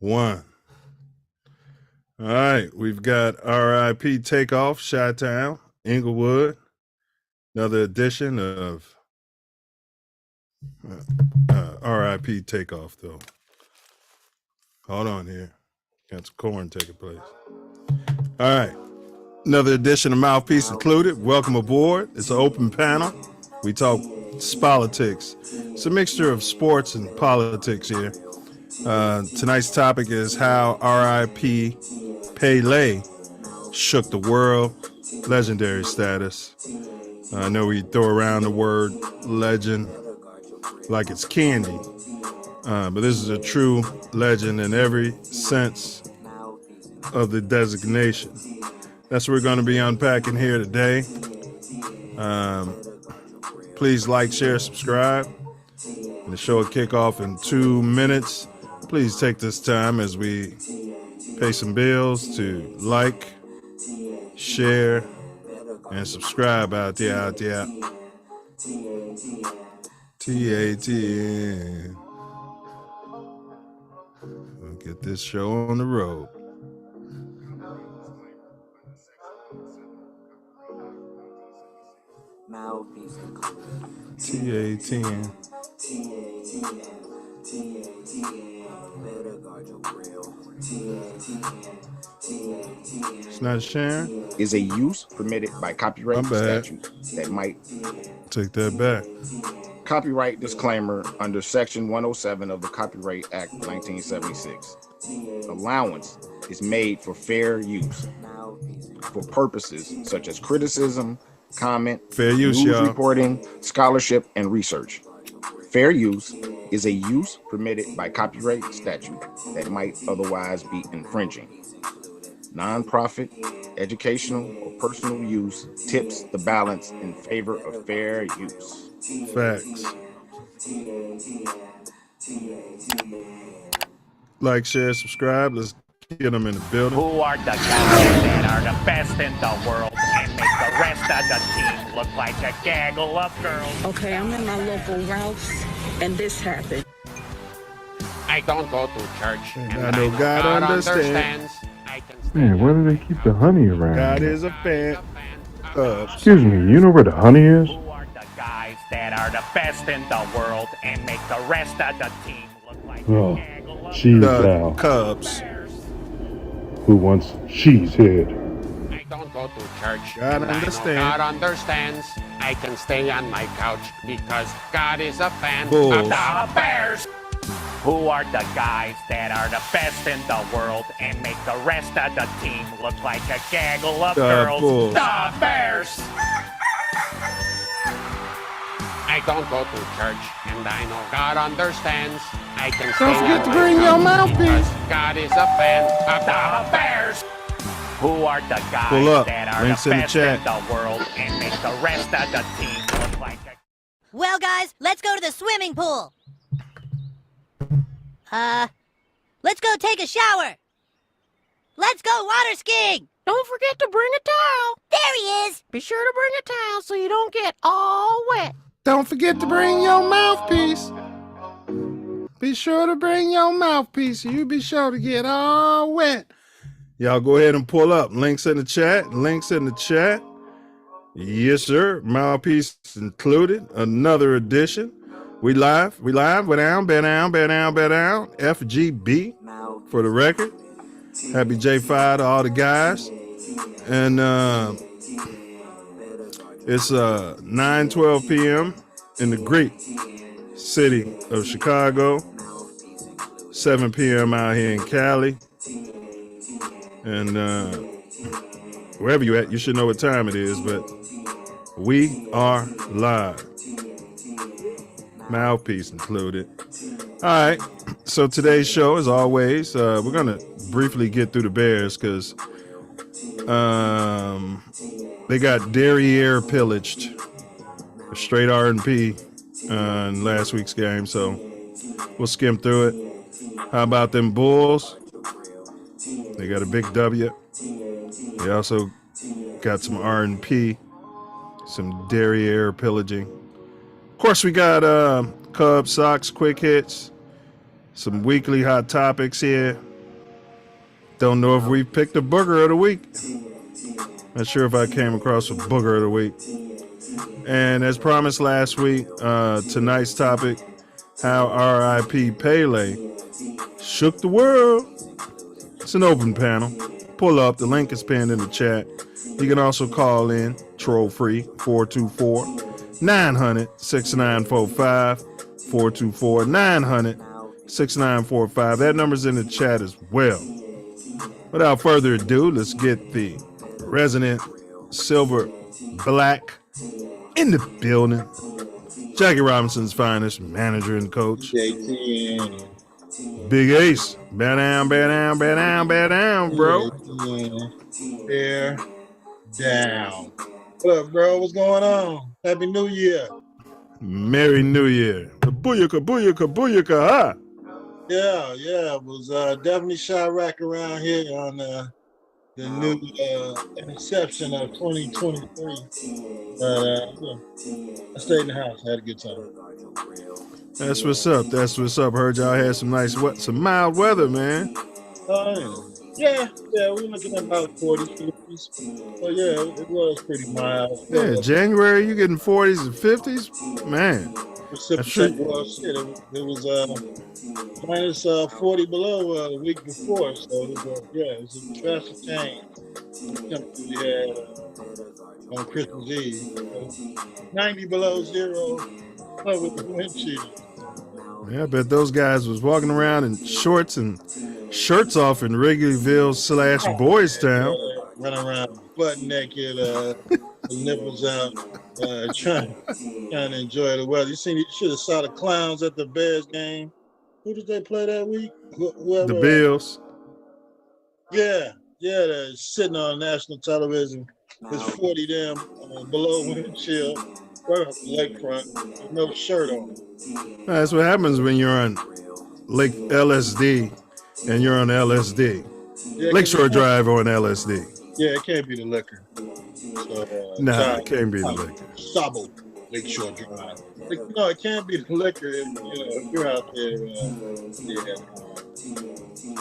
One. All right, we've got RIP Takeoff, Chi-Town, Inglewood. Another edition of RIP Takeoff, though. Hold on here. Got some corn taking place. All right. Another edition of Mouthpiece included. Welcome aboard. It's an open panel. We talk politics. It's a mixture of sports and politics here. Tonight's topic is how RIP PELE shook the world. Legendary status. I know we throw around the word legend like it's candy. But this is a true legend in every sense of the designation. That's what we're going to be unpacking here today. Please like, share, subscribe. And the show will kick off in 2 minutes. Please take this time as we pay some bills to like, share, and subscribe out there. TATN. We'll get this show on the road. Mouthpiece TATN. Better guard your grill. It's not sharing. Is a use permitted by copyright statute that might take that back. Copyright disclaimer under Section 107 of the Copyright Act 1976. Allowance is made for fair use for purposes such as criticism, comment, fair use, news y'all. reporting, scholarship, and research. Fair use is a use permitted by copyright statute that might otherwise be infringing. Nonprofit, educational, or personal use tips the balance in favor of fair use. Facts. Like, share, subscribe. Let's get them in the building. Who are the guys that are the best in the world and make the rest of the team look like a gaggle of girls? Okay, I'm in my local Ralph's, and this happened. I don't go to church, and I know God understands. Man, where do they keep the honey around? God is a fan. Excuse me, you know where the honey is? Who are the guys that are the best in the world and make the rest of the team look like Oh, a gaggle of cheese girls? The Al. Cubs. Who wants cheese head? I don't go to church. God and I know understands. God understands. I can stay on my couch because God is a fan Bulls. of the Bears. Who are the guys that are the best in the world and make the rest of the team look like a gaggle of The girls? Bulls. The Bears. I don't go to church, and I know God understands. I can stay on my couch because God is a fan of the Bears. Who are the guys Pull up. that are Links the in the best chat. in the world and make the rest of the team look like a... Well, guys, let's go to the swimming pool. Let's go take a shower. Let's go water skiing. Don't forget to bring a towel. There he is. Be sure to bring a towel so you don't get all wet. Don't forget to bring your mouthpiece. Be sure to bring your mouthpiece. You be sure to get all wet. Y'all go ahead and pull up. Links in the chat. Links in the chat. Yes, sir. Mouthpiece included. Another edition. We live. We're down. FGB for the record. Happy J5 to all the guys. And it's 9:12 p.m. in the great city of Chicago. 7 p.m. out here in Cali. And wherever you at, you should know what time it is, but we are live. Mouthpiece included. All right, so today's show, as always, we're going to briefly get through the Bears because they got derriere pillaged. Straight R&P in last week's game, so we'll skim through it. How about them Bulls? They got a big W. They also got some R&P, some derriere pillaging. Of course, we got Cubs, Sox, quick hits, some weekly hot topics here. Don't know if we picked a booger of the week. Not sure if I came across a booger of the week. And as promised last week, tonight's topic, how RIP PELE shook the world. It's an open panel. Pull up. The link is pinned in the chat. You can also call in, troll free, 424-900-6945, 424-900-6945. That number's in the chat as well. Without further ado, let's get the resident Silver Black in the building. Jackie Robinson's finest manager and coach. JTN. Big Ace. Bear down, bear down, bear down, bear down, bro. Bear down. What up, bro? What's going on? Happy New Year. Merry New Year. Booyaka, booyaka, booyaka, ha. Yeah. It was definitely Chirac around here on the new inception of 2023. I stayed in the house. Had a good time. That's what's up. That's what's up. Heard y'all had some some mild weather, man. Yeah, we're looking at about 40s, 50s. So yeah, it was pretty mild. Yeah, January, you getting 40s and 50s? Man. Precipitation was shit. It was minus 40 below the week before. So it was, it's a drastic change. We had on Christmas Eve. 90 below zero with the wind chill. Yeah, I bet those guys was walking around in shorts and shirts off in Wrigleyville / Boys Town. Running around butt naked, the nipples out, trying to enjoy the weather. You should have saw the clowns at the Bears game. Who did they play that week? The Bills. Yeah, they're sitting on national television. It's 40 them below wind chill, right off the lakefront, with no shirt on. That's what happens when you're on Lake LSD and you're on LSD. Yeah, Lakeshore Drive on LSD. Yeah, it can't be the liquor. So, it can't be the liquor. Sabo, Lakeshore Drive. No, it can't be the liquor if you're out there.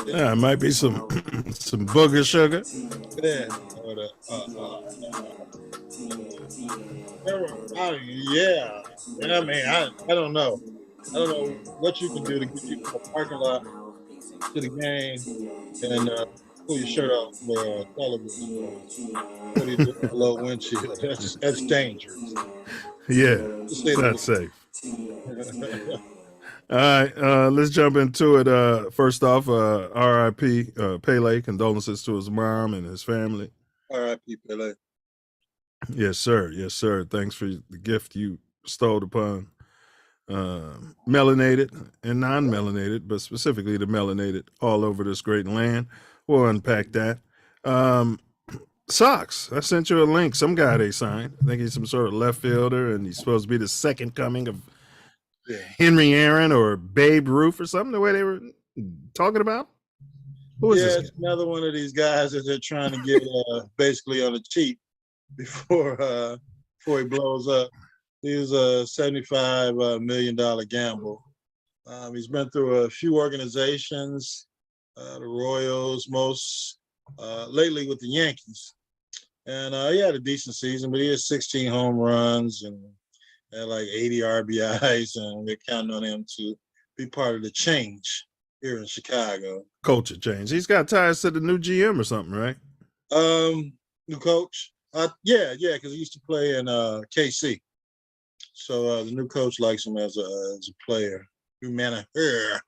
Yeah, it might be some booger sugar. Yeah. I mean, I don't know. I don't know what you can do to get you from the parking lot to the game and pull your shirt off for television. What do you do below windshield? That's dangerous. Yeah, it's not safe. All right, let's jump into it. First off, RIP PELE, condolences to his mom and his family. RIP PELE. Yes, sir. Yes, sir. Thanks for the gift you bestowed upon melanated and non-melanated, but specifically the melanated all over this great land. We'll unpack that. Socks. I sent you a link. Some guy they signed. I think he's some sort of left fielder, and he's supposed to be the second coming of Henry Aaron or Babe Ruth or something, the way they were talking about. Who is this? It's another one of these guys that they're trying to get basically on the cheap before he blows up. He was a $75 million gamble. He's been through a few organizations, the Royals, most lately with the Yankees. And he had a decent season, but he had 16 home runs and had like 80 RBIs, and they're counting on him to be part of the change here in Chicago. Culture change. He's got ties to the new GM or something, right? New coach. Yeah, because he used to play in KC. So the new coach likes him as a player. New manager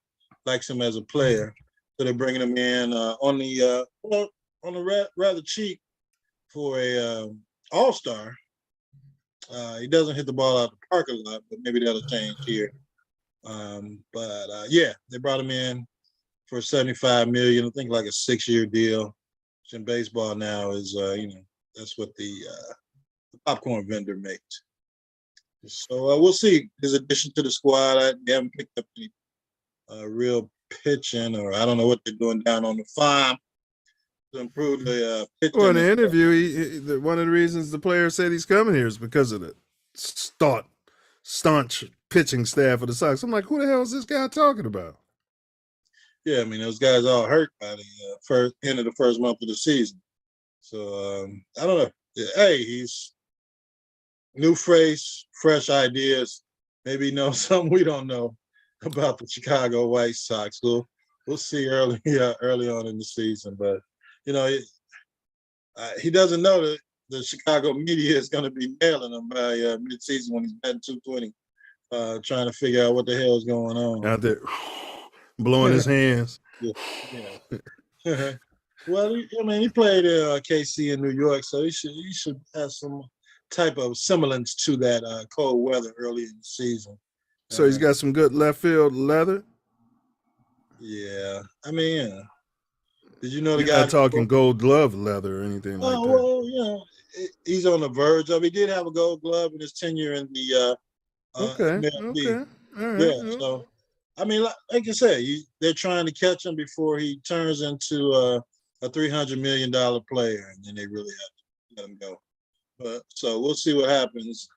likes him as a player. So they're bringing him in on the rather cheap for a all-star. He doesn't hit the ball out the parking lot, but maybe that'll change here. They brought him in for $75 million. I think like a 6-year deal. Which in baseball now is that's what the popcorn vendor makes. So we'll see his addition to the squad. They haven't picked up any real pitching, or I don't know what they're doing down on the farm to improve the pitching. Well, in the interview, one of the reasons the player said he's coming here is because of the staunch pitching staff of the Sox. I'm like, who the hell is this guy talking about? yeah, I mean those guys all hurt by the first end of the first month of the season. So I don't know. Yeah, hey, he's new face, fresh ideas. Maybe he knows something we don't know about the Chicago White Sox. We'll see early on in the season. But you know, he doesn't know that the Chicago media is going to be nailing him by midseason when he's batting 220, trying to figure out what the hell is going on. Out there blowing his hands. Yeah. Well, he played KC in New York, so he should have some type of semblance to that cold weather early in the season. So he's got some good left field leather. Yeah, I mean, yeah. Did you know the You're guy? not talking Gold Glove leather or anything like that. Well, you know, he's on the verge of. He did have a Gold Glove in his tenure in the Okay. MLB. All right. Yeah, so I mean, like I said, they're trying to catch him before he turns into a $300 million player, and then they really have to let him go. But so we'll see what happens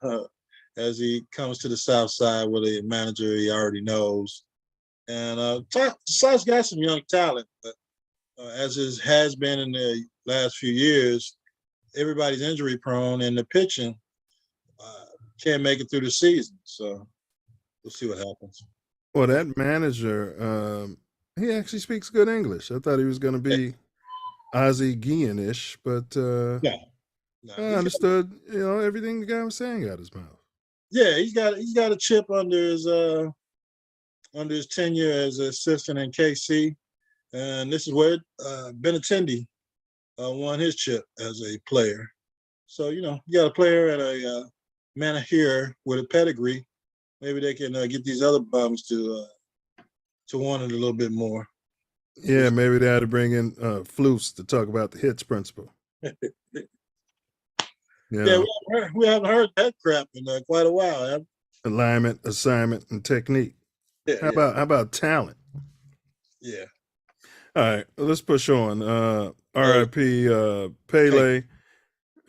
as he comes to the South Side with a manager he already knows. And Sox got some young talent, but as it has been in the last few years, everybody's injury prone, and the pitching can't make it through the season. So we'll see what happens. Well, that manager, he actually speaks good English. I thought he was going to be Ozzie Guillen-ish, but I understood, everything the guy was saying out his mouth. Yeah, he's got a chip under his tenure as an assistant in KC, and this is where Benintendi won his chip as a player. So you got a player and a manager with a pedigree. Maybe they can get these other bums to want it a little bit more. Yeah, maybe they had to bring in Floofs to talk about the hits principle. Yeah, we haven't heard that crap in quite a while. Alignment, assignment, and technique. Yeah, how about talent? Yeah. All right, let's push on. R.I.P. PELE,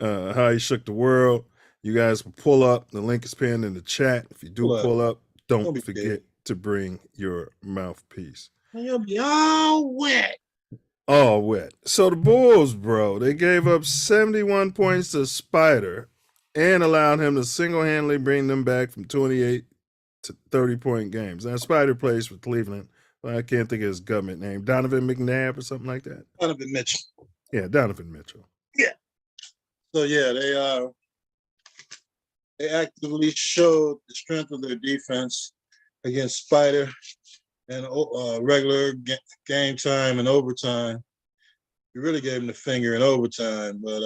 how he shook the world. You guys will pull up. The link is pinned in the chat. If you do pull up, don't forget to bring your mouthpiece. You'll be all wet. All wet. So the Bulls, bro, they gave up 71 points to Spider and allowed him to single-handedly bring them back from 28 to 30-point games. Now, Spider plays for Cleveland. Well, I can't think of his government name. Donovan McNabb or something like that? Donovan Mitchell. Yeah, Donovan Mitchell. Yeah. So, yeah, they actively showed the strength of their defense against Spider and regular game time and overtime. We really gave him the finger in overtime, but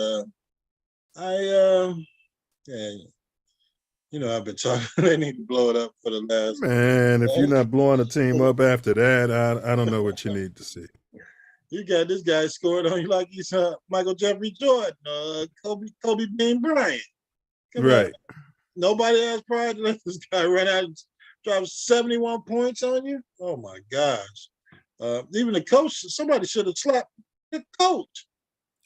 I've been talking. They need to blow it up for the last. Man, if you're not blowing a team up after that, I don't know what you need to see. You got this guy scoring on you like he's Michael Jeffrey Jordan, Kobe Bean Bryant. Right. Nobody has pride to let this guy run out and drop 71 points on you. Oh my gosh! Even the coach, somebody should have slapped the coach.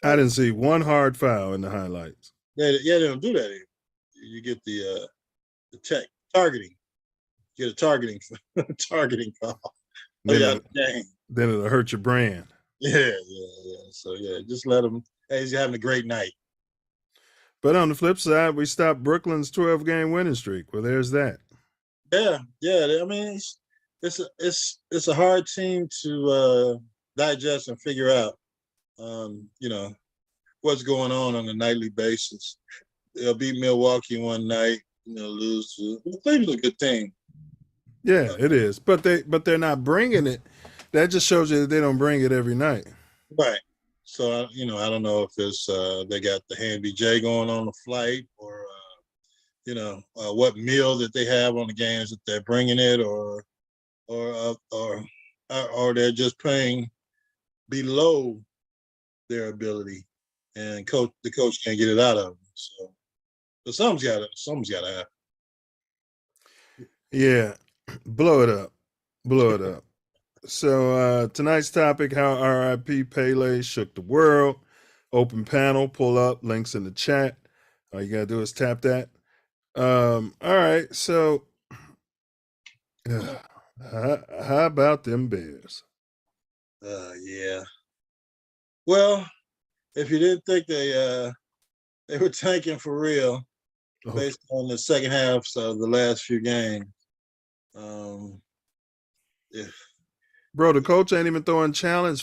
I didn't see one hard foul in the highlights. They don't do that either. You get the targeting. You get a targeting call. Then it'll hurt your brand. Yeah. So just let him. Hey, he's having a great night. But on the flip side, we stopped Brooklyn's 12-game winning streak. Well, there's that. Yeah. I mean, it's a hard team to digest and figure out. What's going on a nightly basis. They'll beat Milwaukee one night, lose to Cleveland's a good team. Yeah, it is. But they're not bringing it. That just shows you that they don't bring it every night. Right. So I don't know if it's they got the Hand BJ going on the flight, or what meal that they have on the games that they're bringing it, or they're just playing below their ability, and the coach can't get it out of them. So, but something's got to happen. Yeah, blow it up. So tonight's topic: how R.I.P. PELE shook the world. Open panel, pull up, links in the chat. All you gotta do is tap that. All right, so how about them Bears? Yeah. Well, if you didn't think they were tanking for real based on the second halves of the last few games. Yeah. Bro, the coach ain't even throwing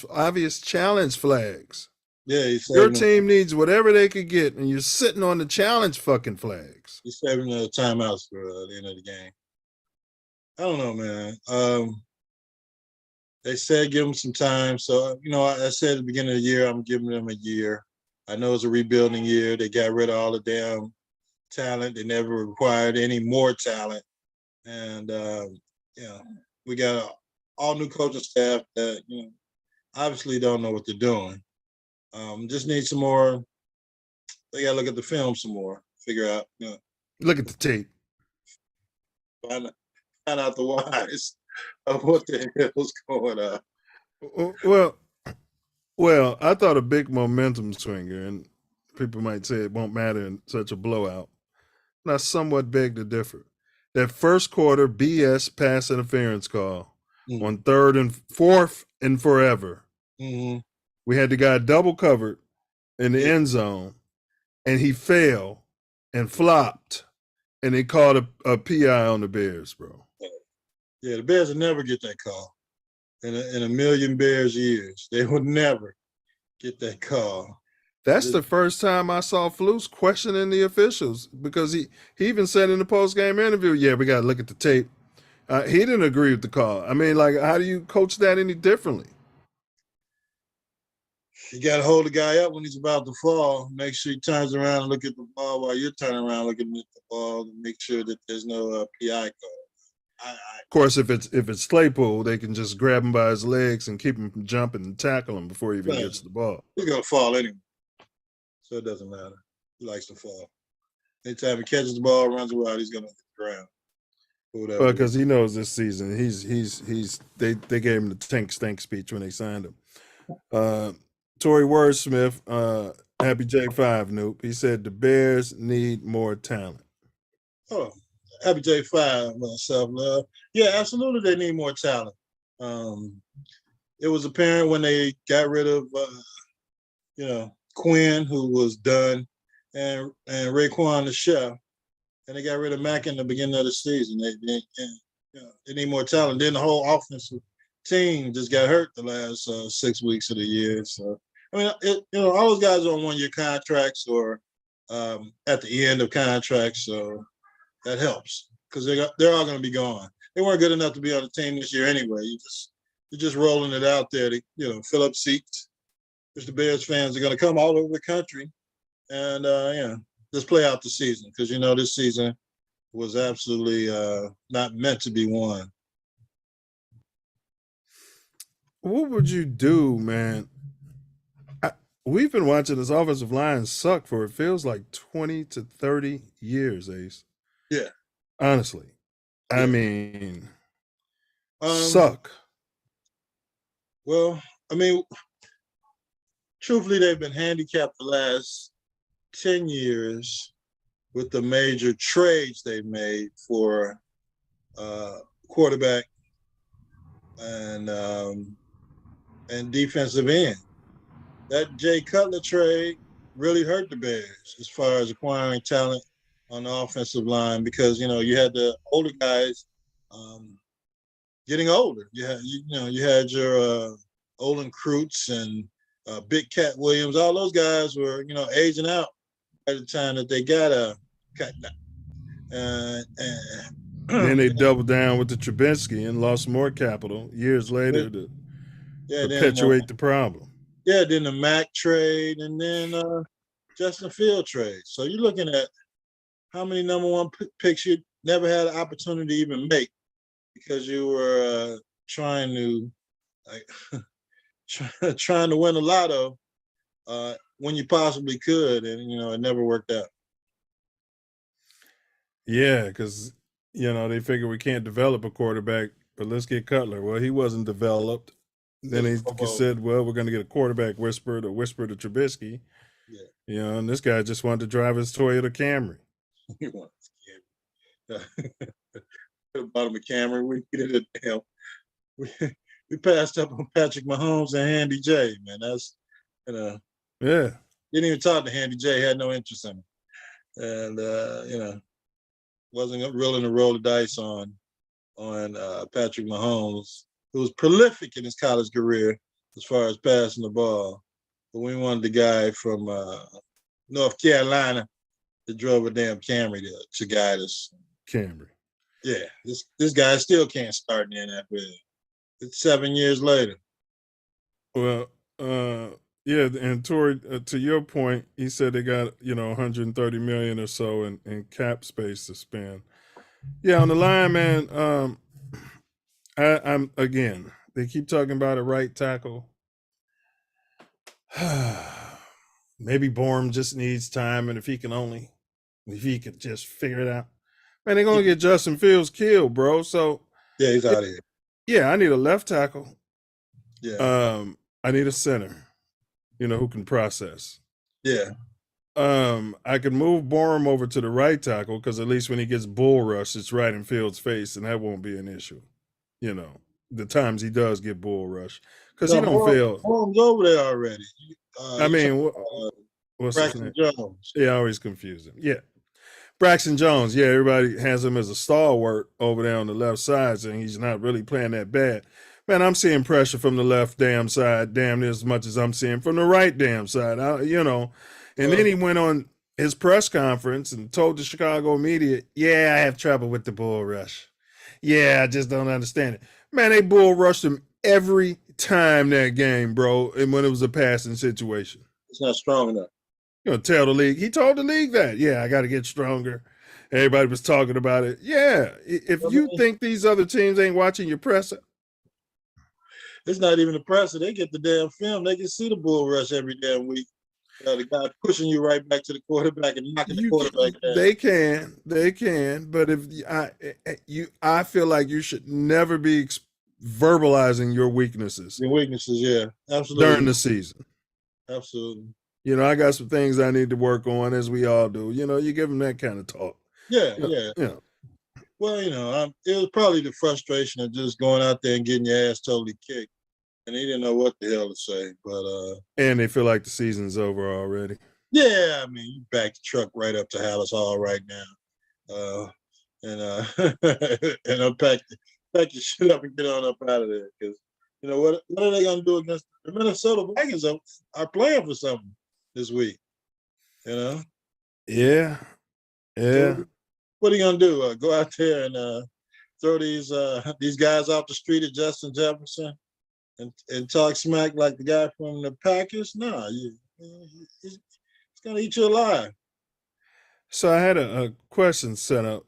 obvious challenge flags. Yeah, he's Your saving team needs whatever they could get, and you're sitting on the challenge fucking flags. he's saving the timeouts for the end of the game. I don't know, man. They said give them some time. So, I said at the beginning of the year, I'm giving them a year. I know it's a rebuilding year. They got rid of all the damn talent. They never required any more talent. And, we got all new coaching staff that, obviously don't know what they're doing. Just need some more. They got to look at the film some more, figure out, Look at the tape. Find out the whys of what the hell's going on. Well, I thought a big momentum swinger, and people might say it won't matter in such a blowout. And I somewhat beg to differ. That first quarter BS pass interference call on 3rd and 4th and forever. Mm-hmm. We had the guy double covered in the end zone, and he fell and flopped, and they called a PI on the Bears, bro. Yeah, the Bears will never get that call. In a million Bears years, they would never get that call. That's the first time I saw Flus questioning the officials, because he even said in the post-game interview, yeah, we got to look at the tape. He didn't agree with the call. I mean, like, how do you coach that any differently? You got to hold the guy up when he's about to fall. Make sure he turns around and look at the ball while you're turning around looking at the ball, and make sure that there's no PI call. Of course, if it's Claypool, they can just grab him by his legs and keep him from jumping and tackle him before he even gets the ball. He's going to fall anyway, so it doesn't matter. He likes to fall. Anytime he catches the ball, runs around, he's going to hit the ground. Well, because he knows this season they gave him the tank stank speech when they signed him. Tory Wordsmith, Happy J5 Noop. He said the Bears need more talent. Oh, Happy J5, self-love. Yeah, absolutely they need more talent. It was apparent when they got rid of Quinn, who was done, and Raekwon the chef, and they got rid of Mack in the beginning of the season. They need more talent. Then the whole offensive team just got hurt the last 6 weeks of the year. So I mean, all those guys are on 1-year contracts or at the end of contracts, so that helps because they're all going to be gone. They weren't good enough to be on the team this year anyway. You're just rolling it out there to fill up seats, which the Bears fans are going to come all over the country, and just play out the season because this season was absolutely not meant to be won. What would you do, man? We've been watching this offensive line suck for it feels like 20 to 30 years, Ace. Yeah. Honestly. Yeah. I mean, suck. Well, I mean, truthfully, they've been handicapped the last 10 years with the major trades they've made for quarterback and defensive end. That Jay Cutler trade really hurt the Bears as far as acquiring talent on the offensive line because you had the older guys getting older. You had your Olin Kreutz and Big Cat Williams. All those guys were aging out by the time that they got cut down. Then they doubled down with the Trubisky and lost more capital years later to perpetuate the problem. Yeah, then the Mack trade and then Justin Field trade. So you're looking at how many number one picks you never had an opportunity to even make because you were trying to win a lotto when you possibly could, and it never worked out. Yeah, because they figure we can't develop a quarterback, but let's get Cutler. Well, he wasn't developed. Then he said, well, we're going to get a quarterback whisper to Trubisky. Yeah. And this guy just wanted to drive his Toyota Camry. He wanted a Camry. Bought him a Camry. We needed a damn. We we passed up on Patrick Mahomes and Handy J, man. That's, Yeah. didn't even talk to Handy J, had no interest in him. And, wasn't willing to roll the dice on Patrick Mahomes, who was prolific in his college career as far as passing the ball. But we wanted the guy from North Carolina that drove a damn Camry to guide us. Camry. Yeah, this guy still can't start in the NFL. It's 7 years later. Well, yeah, and Tori, to your point, he said they got 130 million or so in cap space to spend. Yeah, on the line, man. I'm again. They keep talking about a right tackle. Maybe Bourne just needs time, and if he could just figure it out, man, they're gonna get Justin Fields killed, bro. So yeah, he's out of here. Yeah, I need a left tackle. Yeah. I need a center, who can process. Yeah. I could move Borum over to the right tackle because at least when he gets bull rush, it's right in Fields' face, and that won't be an issue. The times he does get bull rush because he don't feel. Borum's over there already. I mean, what's his Braxton name? Jones. Yeah, I always confuse him. Yeah, Braxton Jones. Yeah, everybody has him as a stalwart over there on the left side, and he's not really playing that bad. Man, I'm seeing pressure from the left damn side, damn near as much as I'm seeing from the right damn side. And then he went on his press conference and told the Chicago media, "Yeah, I have trouble with the bull rush. Yeah, I just don't understand it." Man, they bull rushed him every time that game, bro. And when it was a passing situation, it's not strong enough. Tell the league. He told the league that. Yeah, I got to get stronger. Everybody was talking about it. Yeah, if you think these other teams ain't watching your presser. It's not even the presser. They get the damn film. They can see the bull rush every damn week. The guy pushing you right back to the quarterback and knocking the quarterback down. They can. But I feel like you should never be verbalizing your weaknesses. Your weaknesses, yeah, absolutely. During the season. Absolutely. I got some things I need to work on, as we all do. You give them that kind of talk. Yeah. Well, it was probably the frustration of just going out there and getting your ass totally kicked. And he didn't know what the hell to say. But and they feel like the season's over already. Yeah, I mean, you back the truck right up to Hallis Hall right now. And unpack your shit up and get on up out of there. Because, what are they going to do against the Minnesota Vikings are playing for something this week, Yeah. So what are you going to do? Go out there and throw these guys off the street at Justin Jefferson and talk smack like the guy from the Packers? No, he's going to eat you alive. So I had a question set up,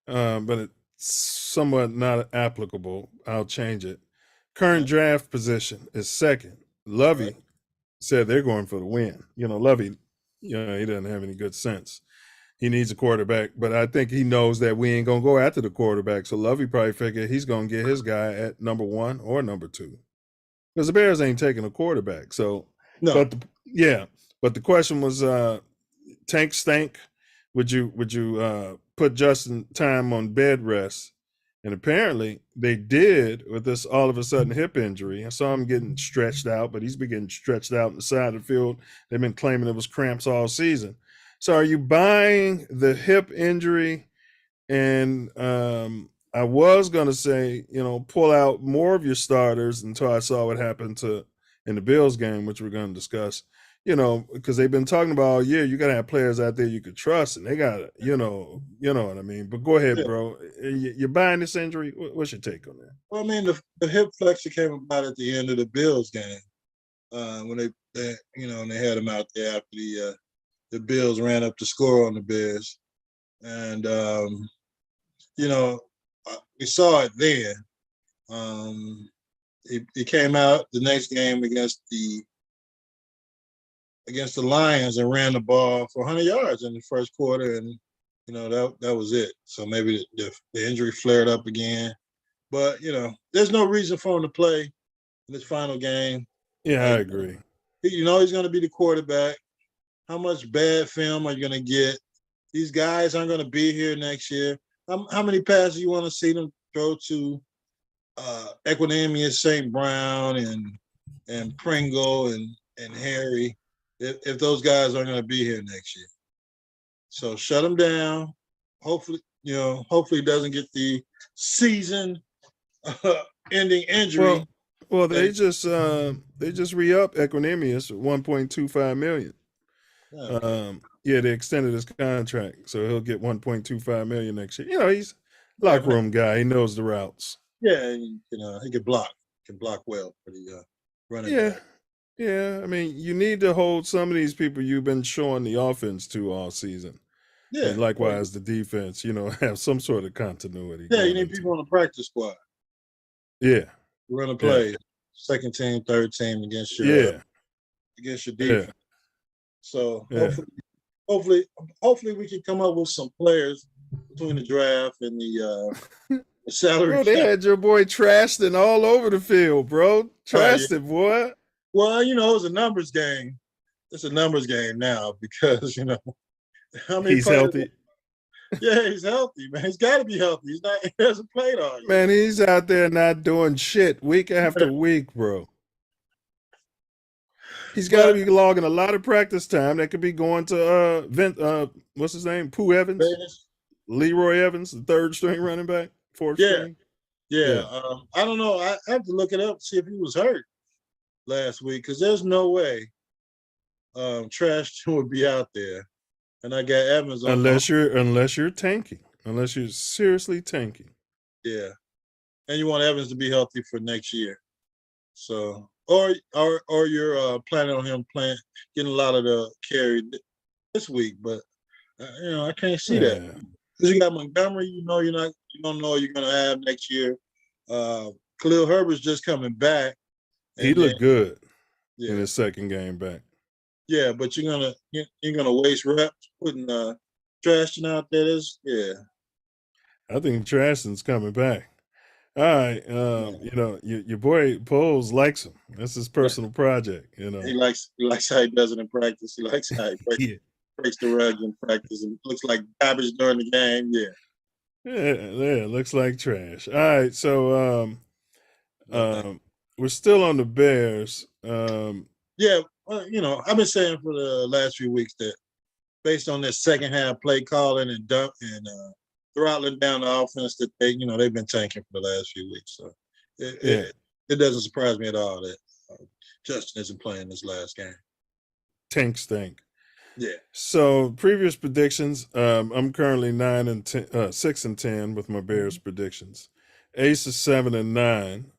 but it's somewhat not applicable. I'll change it. Current draft position is second. Lovey said they're going for the win. Lovey, he doesn't have any good sense. He needs a quarterback, but I think he knows that we ain't going to go after the quarterback. So Lovey probably figured he's going to get his guy at number 1 or number 2. Because the Bears ain't taking a quarterback. So, no. But the question was, Tank Stank, would you put Justin time on bed rest? And apparently they did with this all of a sudden hip injury. I saw him getting stretched out, but he's been getting stretched out on the side of the field. They've been claiming it was cramps all season. So are you buying the hip injury? And I was going to say, pull out more of your starters until I saw what happened in the Bills game, which we're going to discuss, because they've been talking about all year, you got to have players out there you could trust, and they got to, you know what I mean? But go ahead, bro. You're buying this injury? What's your take on that? Well, I mean, the hip flexor came about at the end of the Bills game when they and they had him out there after the Bills ran up the score on the Bears. And, we saw it then. He came out the next game against the Lions and ran the ball for 100 yards in the first quarter, and that was it. So maybe the injury flared up again, but there's no reason for him to play in this final game. Yeah, I agree. He's going to be the quarterback. How much bad film are you going to get? These guys aren't going to be here next year. How many passes you want to see them throw to Equanimous, St. Brown, and Pringle and Harry, if those guys aren't going to be here next year. So shut them down. Hopefully he doesn't get the season ending injury. Well, they just re-up Equanimous 1.25 million. Yeah, they extended his contract, so he'll get 1.25 million next year. You know, he's locker room guy. He knows the routes. Yeah, he can block well for the running back. Yeah. I mean, you need to hold some of these people you've been showing the offense to all season. Yeah, and likewise the defense. Have some sort of continuity. Yeah, you need people on the practice squad. Yeah, run a play, second team, third team against your defense. Yeah. So hopefully we can come up with some players between the draft and the salary. Bro, they had your boy Traston all over the field, bro. Traston, boy. Well, it's a numbers game. It's a numbers game now because how many he's players, healthy. Yeah, he's healthy, man. He's got to be healthy. He hasn't played all year. Man, he's out there not doing shit week after week, bro. He's got to be logging a lot of practice time. That could be going to what's his name? Pooh Evans, Leroy Evans, the third string running back, fourth string. Yeah. I don't know. I have to look it up see if he was hurt last week because there's no way Trash would be out there. And I got Evans on unless you're tanking, unless you're seriously tanking. Yeah, and you want Evans to be healthy for next year. So, or you're planning on him getting a lot of the carry this week, but I can't see that because you got Montgomery. You don't know you're gonna have next year. Khalil Herbert's just coming back. He looked good in his second game back. Yeah, but you're gonna waste reps putting Trashton out there. I think Trashton's coming back. All right, your boy Poles likes him. That's his personal project. He likes how he does it in practice. He likes how he breaks the rug in practice and looks like garbage during the game. Yeah, looks like trash. All right, so we're still on the Bears. I've been saying for the last few weeks that based on their second half play calling and throttling down the offense that they've been tanking for the last few weeks. So it doesn't surprise me at all that Justin isn't playing this last game. Tank stink. Yeah. So previous predictions, I'm currently 6-10 with my Bears predictions. Ace is 7-9.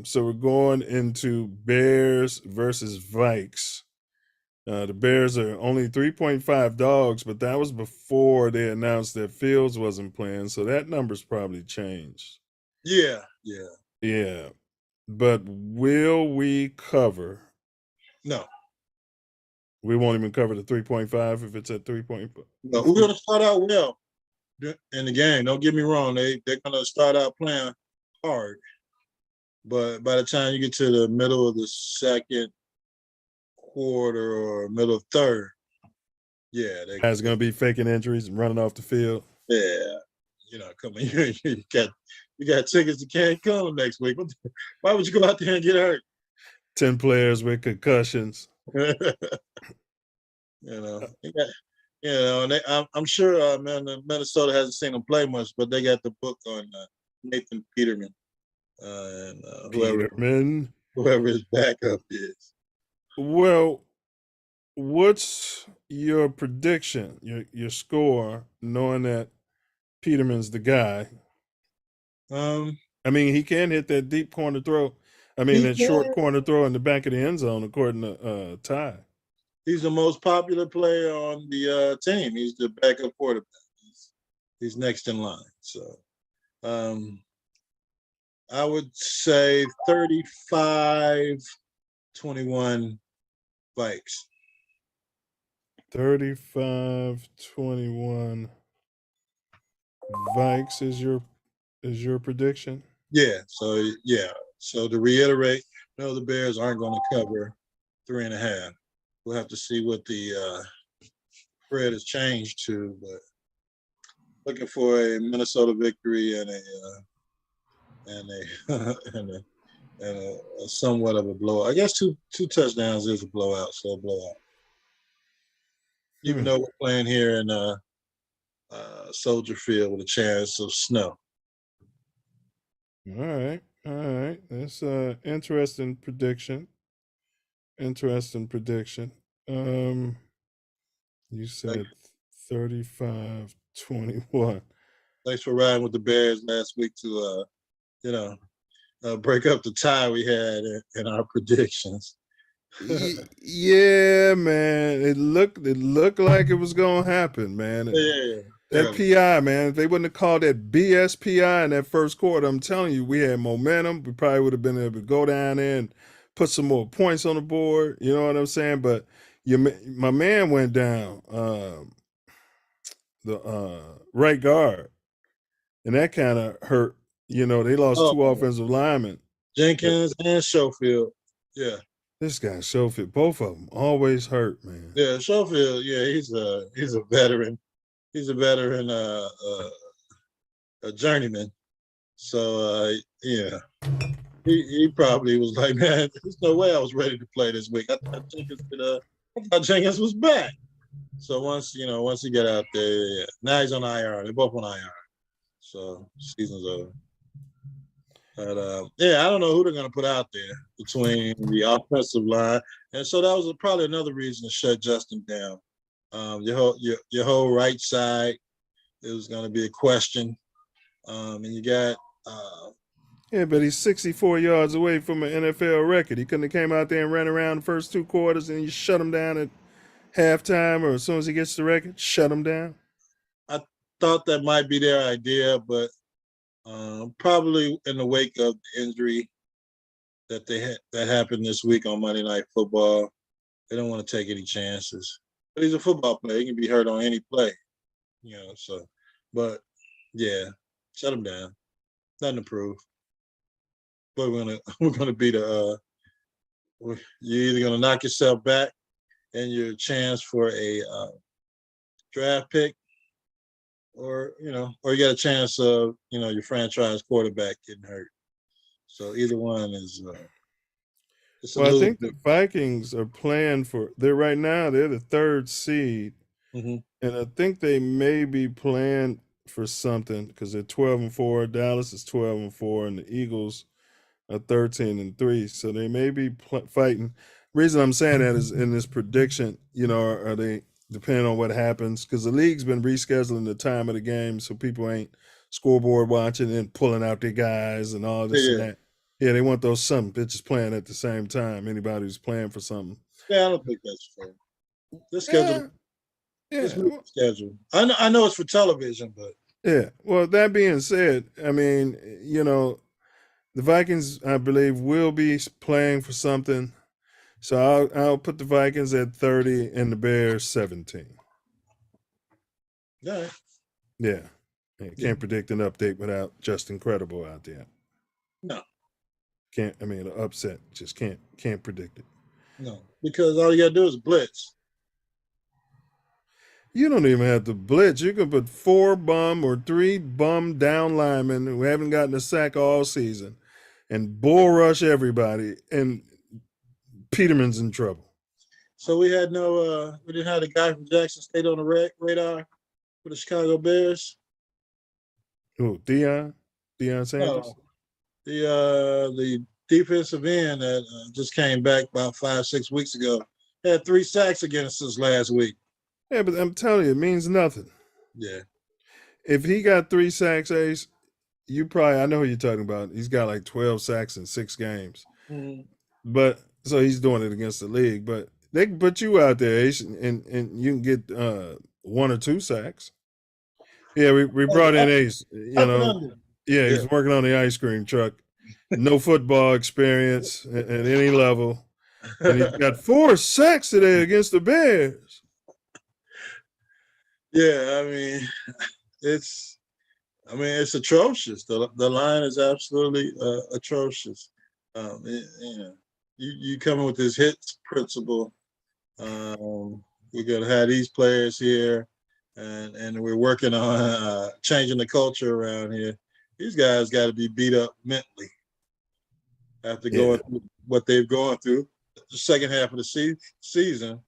So we're going into Bears versus Vikes. The Bears are only 3.5 dogs, but that was before they announced that Fields wasn't playing, so that number's probably changed. Yeah. But will we cover? No. We won't even cover the 3.5 if it's at 3.5. No, we're going to start out well in the game. Don't get me wrong. They're going to start out playing hard. But by the time you get to the middle of the second quarter or middle of third, guys going to be faking injuries and running off the field. Yeah, come on, you got tickets to Cancun next week. Why would you go out there and get hurt? 10 players with concussions. I'm sure Minnesota hasn't seen them play much, but they got the book on Nathan Peterman. And whoever his backup is. Well, what's your prediction, your score, knowing that Peterman's the guy? I mean, he can hit that deep corner throw. I mean, that short corner throw in the back of the end zone, according to Ty. He's the most popular player on the team. He's the backup quarterback. He's next in line. So, I would say 35-21 Vikes. 35-21 Vikes is your prediction? Yeah. So to reiterate, the Bears aren't going to cover 3.5. We'll have to see what the spread has changed to, but looking for a Minnesota victory and and a and a somewhat of a blowout. I guess two touchdowns is a blowout, so a blowout. Even though we're playing here in Soldier Field with a chance of snow. All right. That's interesting prediction. Interesting prediction. You said 35-21. Thanks for riding with the Bears last week to break up the tie we had in our predictions. Yeah, man. It looked like it was gonna happen, man. Yeah. That PI, man, if they wouldn't have called that BS PI in that first quarter, I'm telling you, we had momentum. We probably would have been able to go down there and put some more points on the board. You know what I'm saying? But my man went down, the right guard, and that kind of hurt. You know, they lost two offensive linemen, Jenkins and Schofield. Yeah. This guy Schofield, both of them always hurt, man. Yeah, Schofield. Yeah, he's a veteran. He's a veteran, a journeyman. So yeah, he probably was like, man, there's no way I was ready to play this week. I thought Jenkins was back. So once he got out there, yeah. Now he's on IR. They're both on IR. So season's over. But I don't know who they're going to put out there between the offensive line, and so that was probably another reason to shut Justin down. Your whole right side, it was going to be a question, and you got. But he's 64 yards away from an NFL record. He couldn't have came out there and ran around the first two quarters, and you shut him down at halftime, or as soon as he gets the record, shut him down. I thought that might be their idea, but. Probably in the wake of the injury that that happened this week on Monday Night Football, they don't want to take any chances. But he's a football player; he can be hurt on any play, So, but yeah, shut him down. Nothing to prove. But we're gonna be you're either gonna knock yourself back and your chance for a draft pick. Or you got a chance of, your franchise quarterback getting hurt. So either one is. I think the Vikings are playing they're the third seed. Mm-hmm. And I think they may be playing for something because they're 12-4. Dallas is 12-4, and the Eagles are 13-3. So they may be fighting. Reason I'm saying that is in this prediction, are they, depending on what happens, because the league's been rescheduling the time of the game so people ain't scoreboard watching and pulling out their guys and all this and that. Yeah, they want those some bitches playing at the same time. Anybody who's playing for something. Yeah, I don't think that's fair. The schedule. Schedule. I know it's for television, but. Yeah. Well, that being said, I mean, the Vikings, I believe, will be playing for something. So I'll put the Vikings at 30 and the Bears 17. Yeah. Yeah. Can't predict an update without just incredible out there. No. An upset. Just can't predict it. No, because all you gotta do is blitz. You don't even have to blitz. You can put 4 bum or 3 bum down linemen who haven't gotten a sack all season and bull rush everybody, and Peterman's in trouble. So we had we didn't have the guy from Jackson State on the radar for the Chicago Bears. Who, Deion Sanders? No, the defensive end that just came back about 5-6 weeks ago had 3 sacks against us last week. Yeah, but I'm telling you, it means nothing. Yeah. If he got 3 sacks, Ace, I know who you're talking about. He's got like 12 sacks in 6 games. Mm-hmm. But so he's doing it against the league. But they can put you out there, Ace, and you can get 1 or 2 sacks. Yeah, we brought in Ace. He's working on the ice cream truck. No football experience at any level. And he's got 4 sacks today against the Bears. Yeah, it's atrocious. The line is absolutely atrocious. You come with this hits principle. We're gonna have these players here, and we're working on changing the culture around here. these guys got to be beat up mentally after Yeah. going through what they've gone through the second half of the season.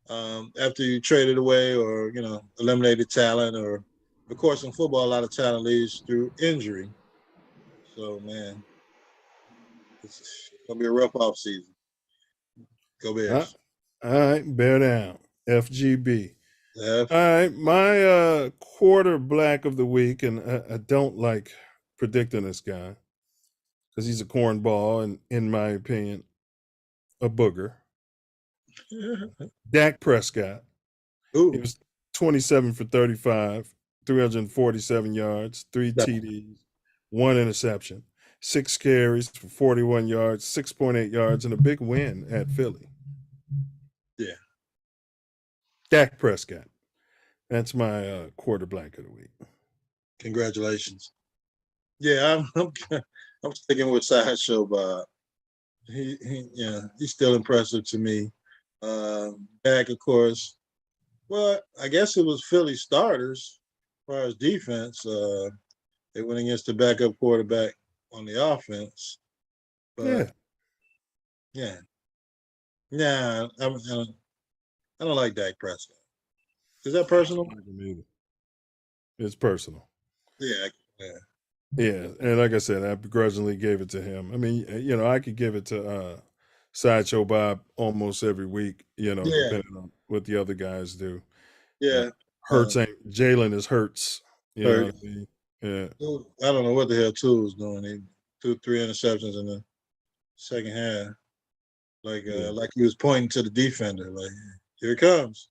After you traded away or eliminated talent, or of course in football a lot of talent leads through injury. So man, it's gonna be a rough off season. Go Bears. All right, bear down. FGB. F. All right, my quarter black of the week, and I don't like predicting this guy because he's a cornball and, in my opinion, a booger. Dak Prescott. Ooh. He was 27 for 35, 347 yards, 3 TDs, 1 interception, 6 carries for 41 yards, 6.8 yards, and a big win at Philly. Yeah. Dak Prescott. That's my quarter blank of the week. Congratulations. Yeah, I'm sticking with Sideshow Bob. He's still impressive to me. Dak, of course. Well, I guess it was Philly starters as far as defense. They went against the backup quarterback on the offense. But yeah. I don't like Dak Prescott. Is that personal? It's personal. Yeah. Yeah, and like I said, I begrudgingly gave it to him. I mean, I could give it to Sideshow Bob almost every week, depending on what the other guys do. Yeah. Hurts ain't Jalen is Hurts. You know what I mean? Yeah. I don't know what the hell Tool was doing. He threw 3 interceptions in the second half. Like he was pointing to the defender, like, here it comes.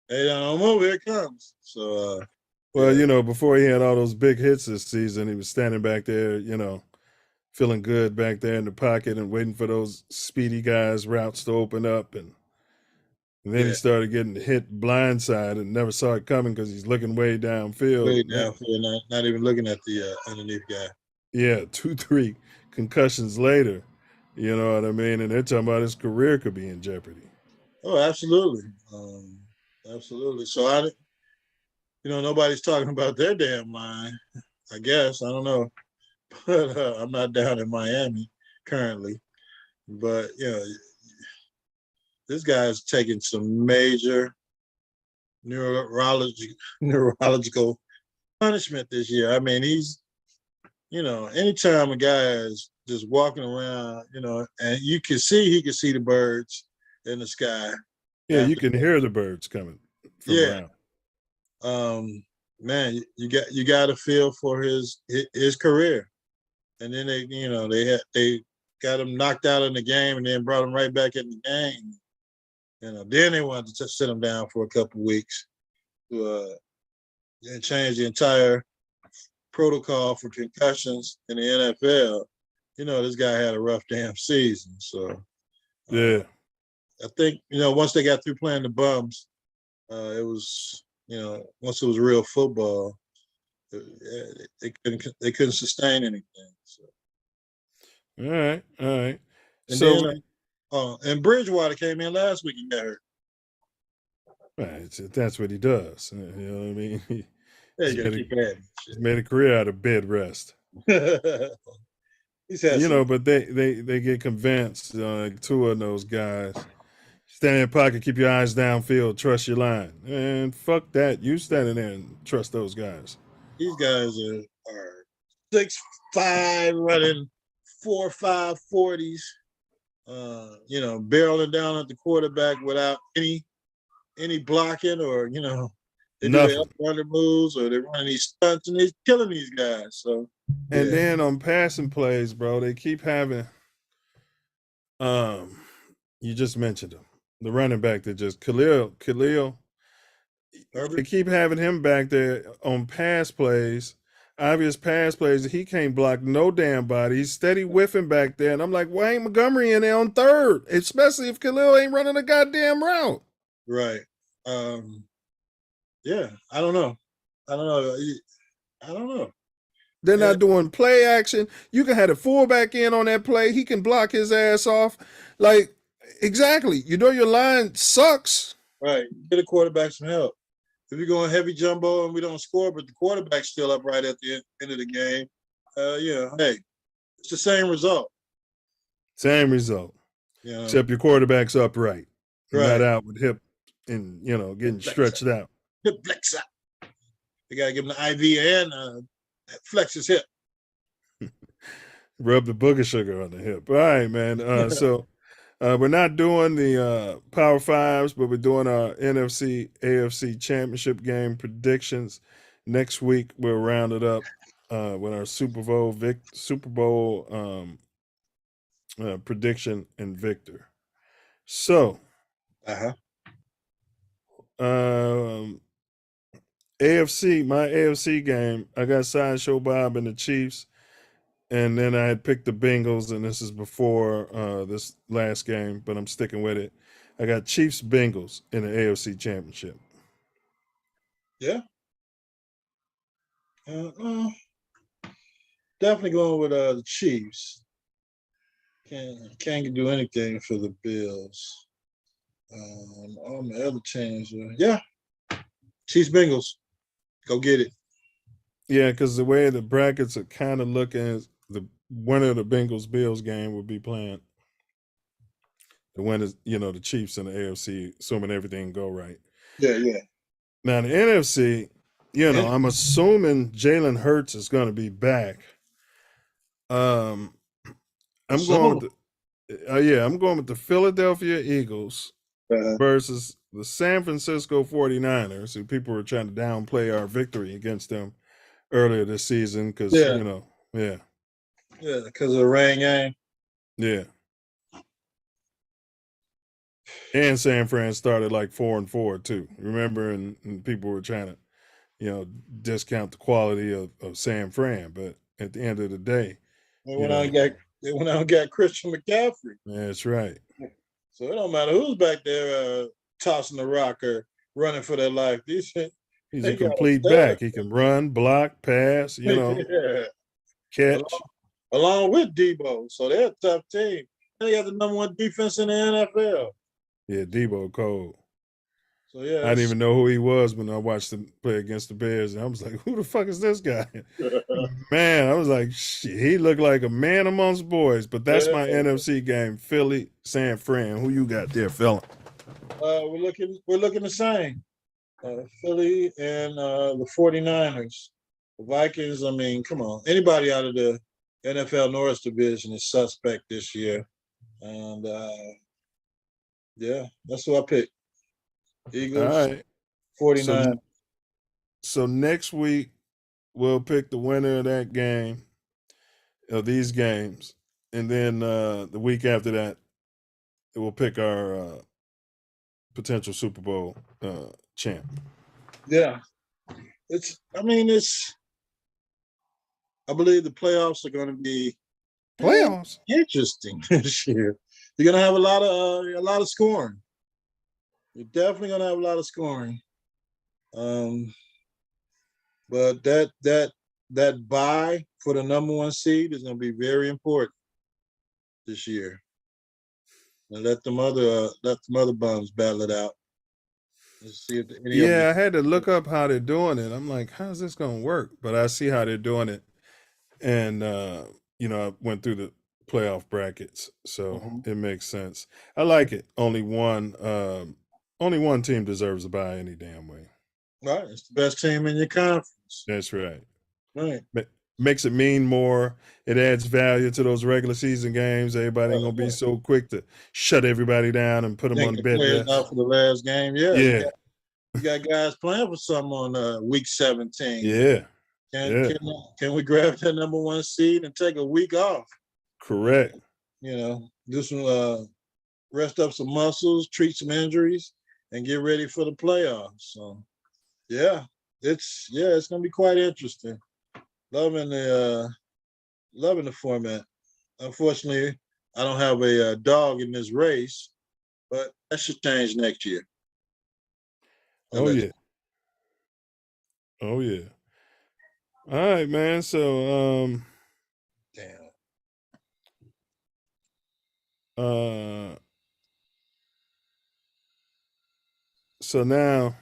Hey, don't move, here it comes. So well, before he had all those big hits this season, he was standing back there, feeling good back there in the pocket and waiting for those speedy guys' routes to open up. And then he started getting hit blindside and never saw it coming because he's looking way downfield. Way downfield, not even looking at the underneath guy. Yeah, 2-3 concussions later. You know what I mean? And they're talking about his career could be in jeopardy. Oh, absolutely. Absolutely. So nobody's talking about their damn line, I guess. I don't know. But I'm not down in Miami currently. But, this guy's taking some major neurological punishment this year. I mean, he's, anytime a guy is just walking around, and he can see the birds in the sky. Yeah, you can hear the birds coming from around. Man, you got to feel for his career. And then they got him knocked out in the game and then brought him right back in the game. Then they wanted to sit him down for a couple of weeks to and change the entire protocol for concussions in the NFL. This guy had a rough damn season. So yeah, I think once they got through playing the bums, it was once it was real football, they couldn't sustain anything. So. All right. And so then, and Bridgewater came in last week and got hurt. Right, that's what he does. You know what I mean? He's made a career out of bed rest. But they get convinced, two of those guys. Stand in the pocket, keep your eyes downfield, trust your line. And fuck that. You standing there and trust those guys. These guys are 6'5", running 4.5 40s, barreling down at the quarterback without any blocking or, they do their up-runner moves or they're running these stunts and they're killing these guys. So and then on passing plays, bro, they keep having you just mentioned him. The running back that just Khalil. They keep having him back there on pass plays, obvious pass plays. He can't block no damn body. He's steady whiffing back there. And I'm like, why ain't Montgomery in there on third? Especially if Khalil ain't running a goddamn route. Right. Yeah, I don't know. They're not doing play action. You can have the fullback in on that play. He can block his ass off. Like, exactly. Your line sucks. Right. Get a quarterback some help. If you're going heavy jumbo and we don't score, but the quarterback's still up right at the end of the game, hey, it's the same result. Same result, You know, except your quarterback's upright, not right. out with hip and getting stretched out. Hip flex up. You gotta give him the IV and flex his hip. Rub the booger sugar on the hip. All right, man. So we're not doing the Power Fives, but we're doing our NFC AFC Championship game predictions. Next week we'll round it up with our Super Bowl prediction and victor. So, AFC, my AFC game, I got Sideshow Bob and the Chiefs, and then I had picked the Bengals, and this is before this last game, but I'm sticking with it. I got Chiefs Bengals in the AFC Championship. Yeah. Definitely going with the Chiefs. Can't do anything for the Bills. All my other teams, Chiefs Bengals, go get it. Yeah, because the way the brackets are kind of looking, the winner of the Bengals Bills game would be playing the winners, the Chiefs in the AFC, assuming everything go right. Yeah. Now the NFC, I'm assuming Jalen Hurts is going to be back. I'm going with the Philadelphia Eagles versus the San Francisco 49ers, who people were trying to downplay our victory against them earlier this season because, Yeah, because of the rain game. Yeah. And San Fran started like 4-4 too. Remember, and people were trying to, discount the quality of San Fran, but at the end of the day, They went out and got Christian McCaffrey. That's right. So it don't matter who's back there tossing the rock or running for their life. He's a complete back. He can run, block, pass, catch. Along with Debo. So they're a tough team. They got the number one defense in the NFL. Yeah, Debo cold. So yeah, I didn't even know who he was when I watched him play against the Bears, and I was like, "Who the fuck is this guy?" Man, I was like, "Shit, he looked like a man amongst boys." But that's my NFC game: Philly, San Fran. Who you got there, Phil? We're looking the same. Philly and the 49ers. The Vikings. I mean, come on, anybody out of the NFL North division is suspect this year, and that's who I picked. Eagles, all right. 49. So next week we'll pick the winner of that game, of these games, and then the week after that we'll pick our potential Super Bowl champ. Yeah, I believe the playoffs are going to be interesting this year. You're going to have a lot of scoring. You're definitely going to have a lot of scoring. But that bye for the number one seed is going to be very important this year. And let them other bums battle it out. Let's see if I had to look up how they're doing it. I'm like, how's this going to work? But I see how they're doing it, and I went through the playoff brackets, so it makes sense. I like it. Only one team deserves a bye any damn way. Right, it's the best team in your conference. That's right. Right. Makes it mean more. It adds value to those regular season games. Everybody ain't gonna be so quick to shut everybody down and put them on the bed rest. Out for the last game. Yeah. Yeah. You got guys playing for something on week 17. Yeah. Can we grab that number one seed and take a week off? Correct. Do some rest up some muscles, treat some injuries, and get ready for the playoffs. So it's gonna be quite interesting. Loving the format. Unfortunately, I don't have a dog in this race, but that should change next year. Oh yeah. All right, man. So so now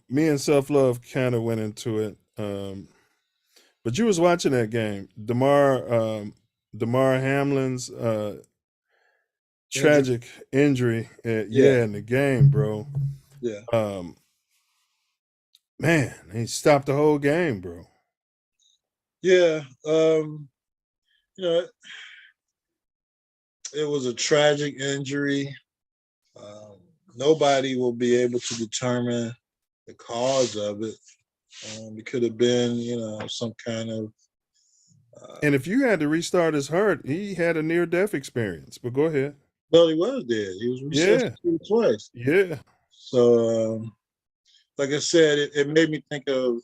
me and Self Love kind of went into it. But you was watching that game. Damar Hamlin's tragic injury. In the game, bro. Yeah. Man, he stopped the whole game, bro. Yeah. It was a tragic injury. Nobody will be able to determine the cause of it. It could have been, some kind of. And if you had to restart his heart, he had a near-death experience. But go ahead. Well, he was dead. He was resuscitated twice. Yeah. So, like I said, it made me think of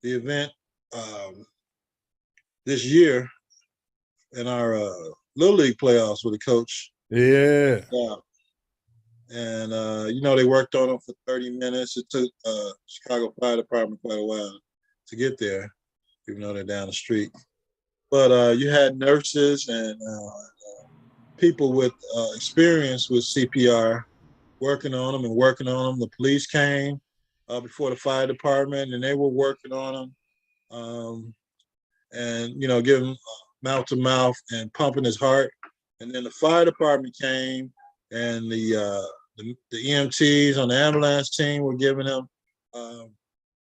the event this year in our Little League playoffs with the coach. Yeah. And, they worked on him for 30 minutes. It took Chicago Fire Department quite a while to get there, even though they're down the street. But you had nurses and people with experience with CPR working on them. The police came before the fire department, and they were working on him and, giving mouth to mouth and pumping his heart. And then the fire department came, and the EMTs on the ambulance team were giving him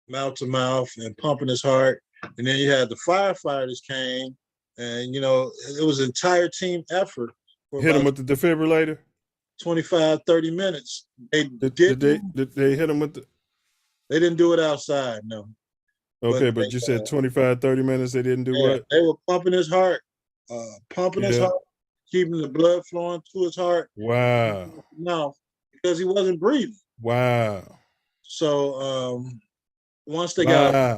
mouth to mouth and pumping his heart. And then you had the firefighters came, and it was an entire team effort. Hit him with the defibrillator. 25, 30 minutes. Did they hit him with the? They didn't do it outside, no. Okay, but you said 25, 30 minutes. They didn't do what? They were pumping his heart, keeping the blood flowing to his heart. Wow. No, because he wasn't breathing. Wow. So once they got a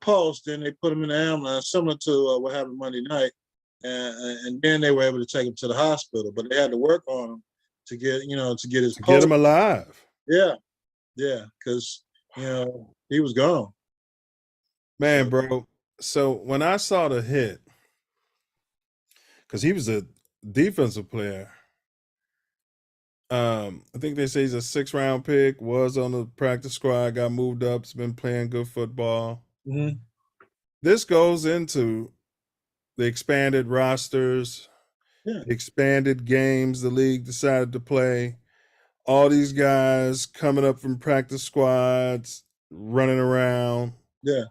pulse, then they put him in the ambulance, similar to what happened Monday night, and then they were able to take him to the hospital. But they had to work on him to get his pulse. Get him alive. Yeah, because he was gone. Man, bro. So when I saw the hit, because he was a defensive player. I think they say he's a 6th-round pick, was on the practice squad, got moved up, has been playing good football. Mm-hmm. This goes into the expanded rosters, expanded games the league decided to play. All these guys coming up from practice squads, running around. Yeah.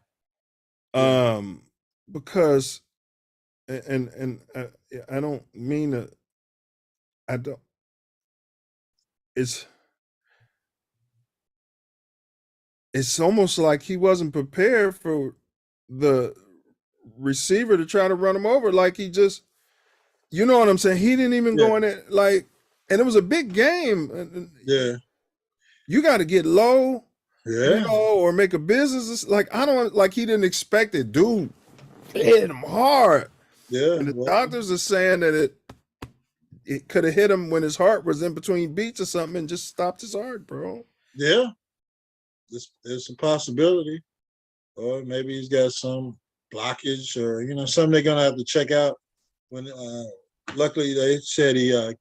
Because, and I don't mean to, I don't, it's almost like he wasn't prepared for the receiver to try to run him over. Like he just, you know what I'm saying? He didn't even go in it and it was a big game. Yeah. You got to get low, yeah, or make a business. Like, I don't like, he didn't expect it. Dude, hit him hard. Yeah. And the doctors are saying that it could have hit him when his heart was in between beats or something and just stopped his heart, bro. Yeah. There's a possibility. Or maybe he's got some blockage or, something they're going to have to check out. When luckily they said he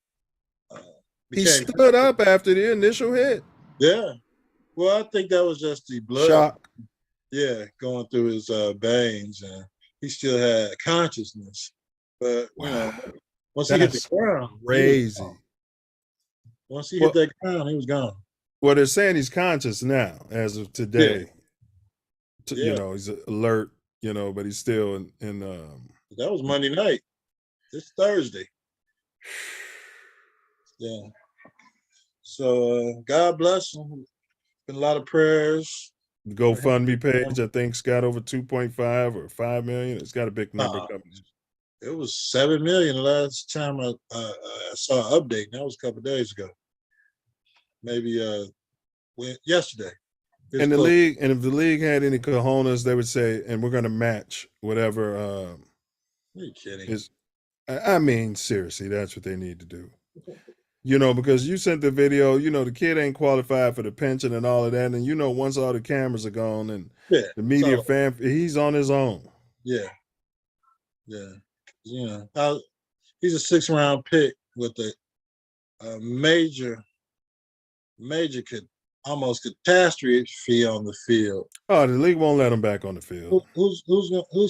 stood up after the initial hit. Yeah. Well, I think that was just the blood. Shock. Yeah, going through his veins, and he still had consciousness. But, once he hit the ground. Crazy. Once he hit that ground, he was gone. Well, they're saying he's conscious now as of today. He's alert, but he's still in that was Monday night. It's Thursday. Yeah. So God bless him. Been a lot of prayers. The GoFundMe page, I think, got over 2.5 or 5 million. It's got a big number coming. It was 7 million the last time I saw an update. That was a couple of days ago. Maybe yesterday. And the league, and if the league had any cojones, they would say, and we're going to match whatever. Are you kidding? I mean, seriously, that's what they need to do. Because you sent the video, the kid ain't qualified for the pension and all of that. And, once all the cameras are gone and the media he's on his own. Yeah. Yeah. He's a 6th-round pick with a major almost catastrophe on the field. Oh, the league won't let him back on the field. Who's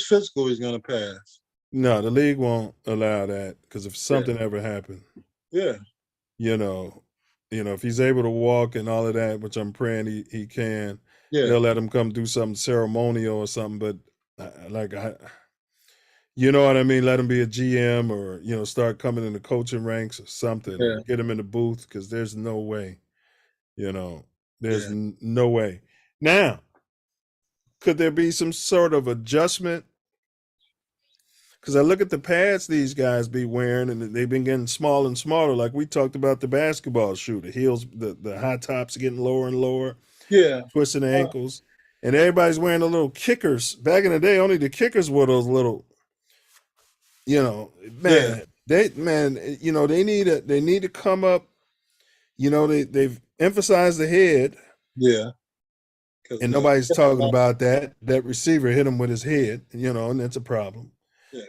physical he's going to pass? No, the league won't allow that because if something ever happened, Yeah, you know, if he's able to walk and all of that, which I'm praying he can, yeah, they'll let him come do something ceremonial or something. But you know what I mean? Let him be a GM or, start coming in the coaching ranks or something. yeah, Get him in the booth because there's no way, there's yeah. no way. Now, could there be some sort of adjustment? Because I look at the pads these guys be wearing, and they've been getting smaller and smaller. Like we talked about the basketball shoe, the heels, the high tops are getting lower and lower, Yeah. twisting the ankles, and everybody's wearing the little kickers. Back in the day, only the kickers were those little, they need to come up. They've emphasized the head, Yeah. and nobody's talking about that. That receiver hit him with his head, and that's a problem. Yeah.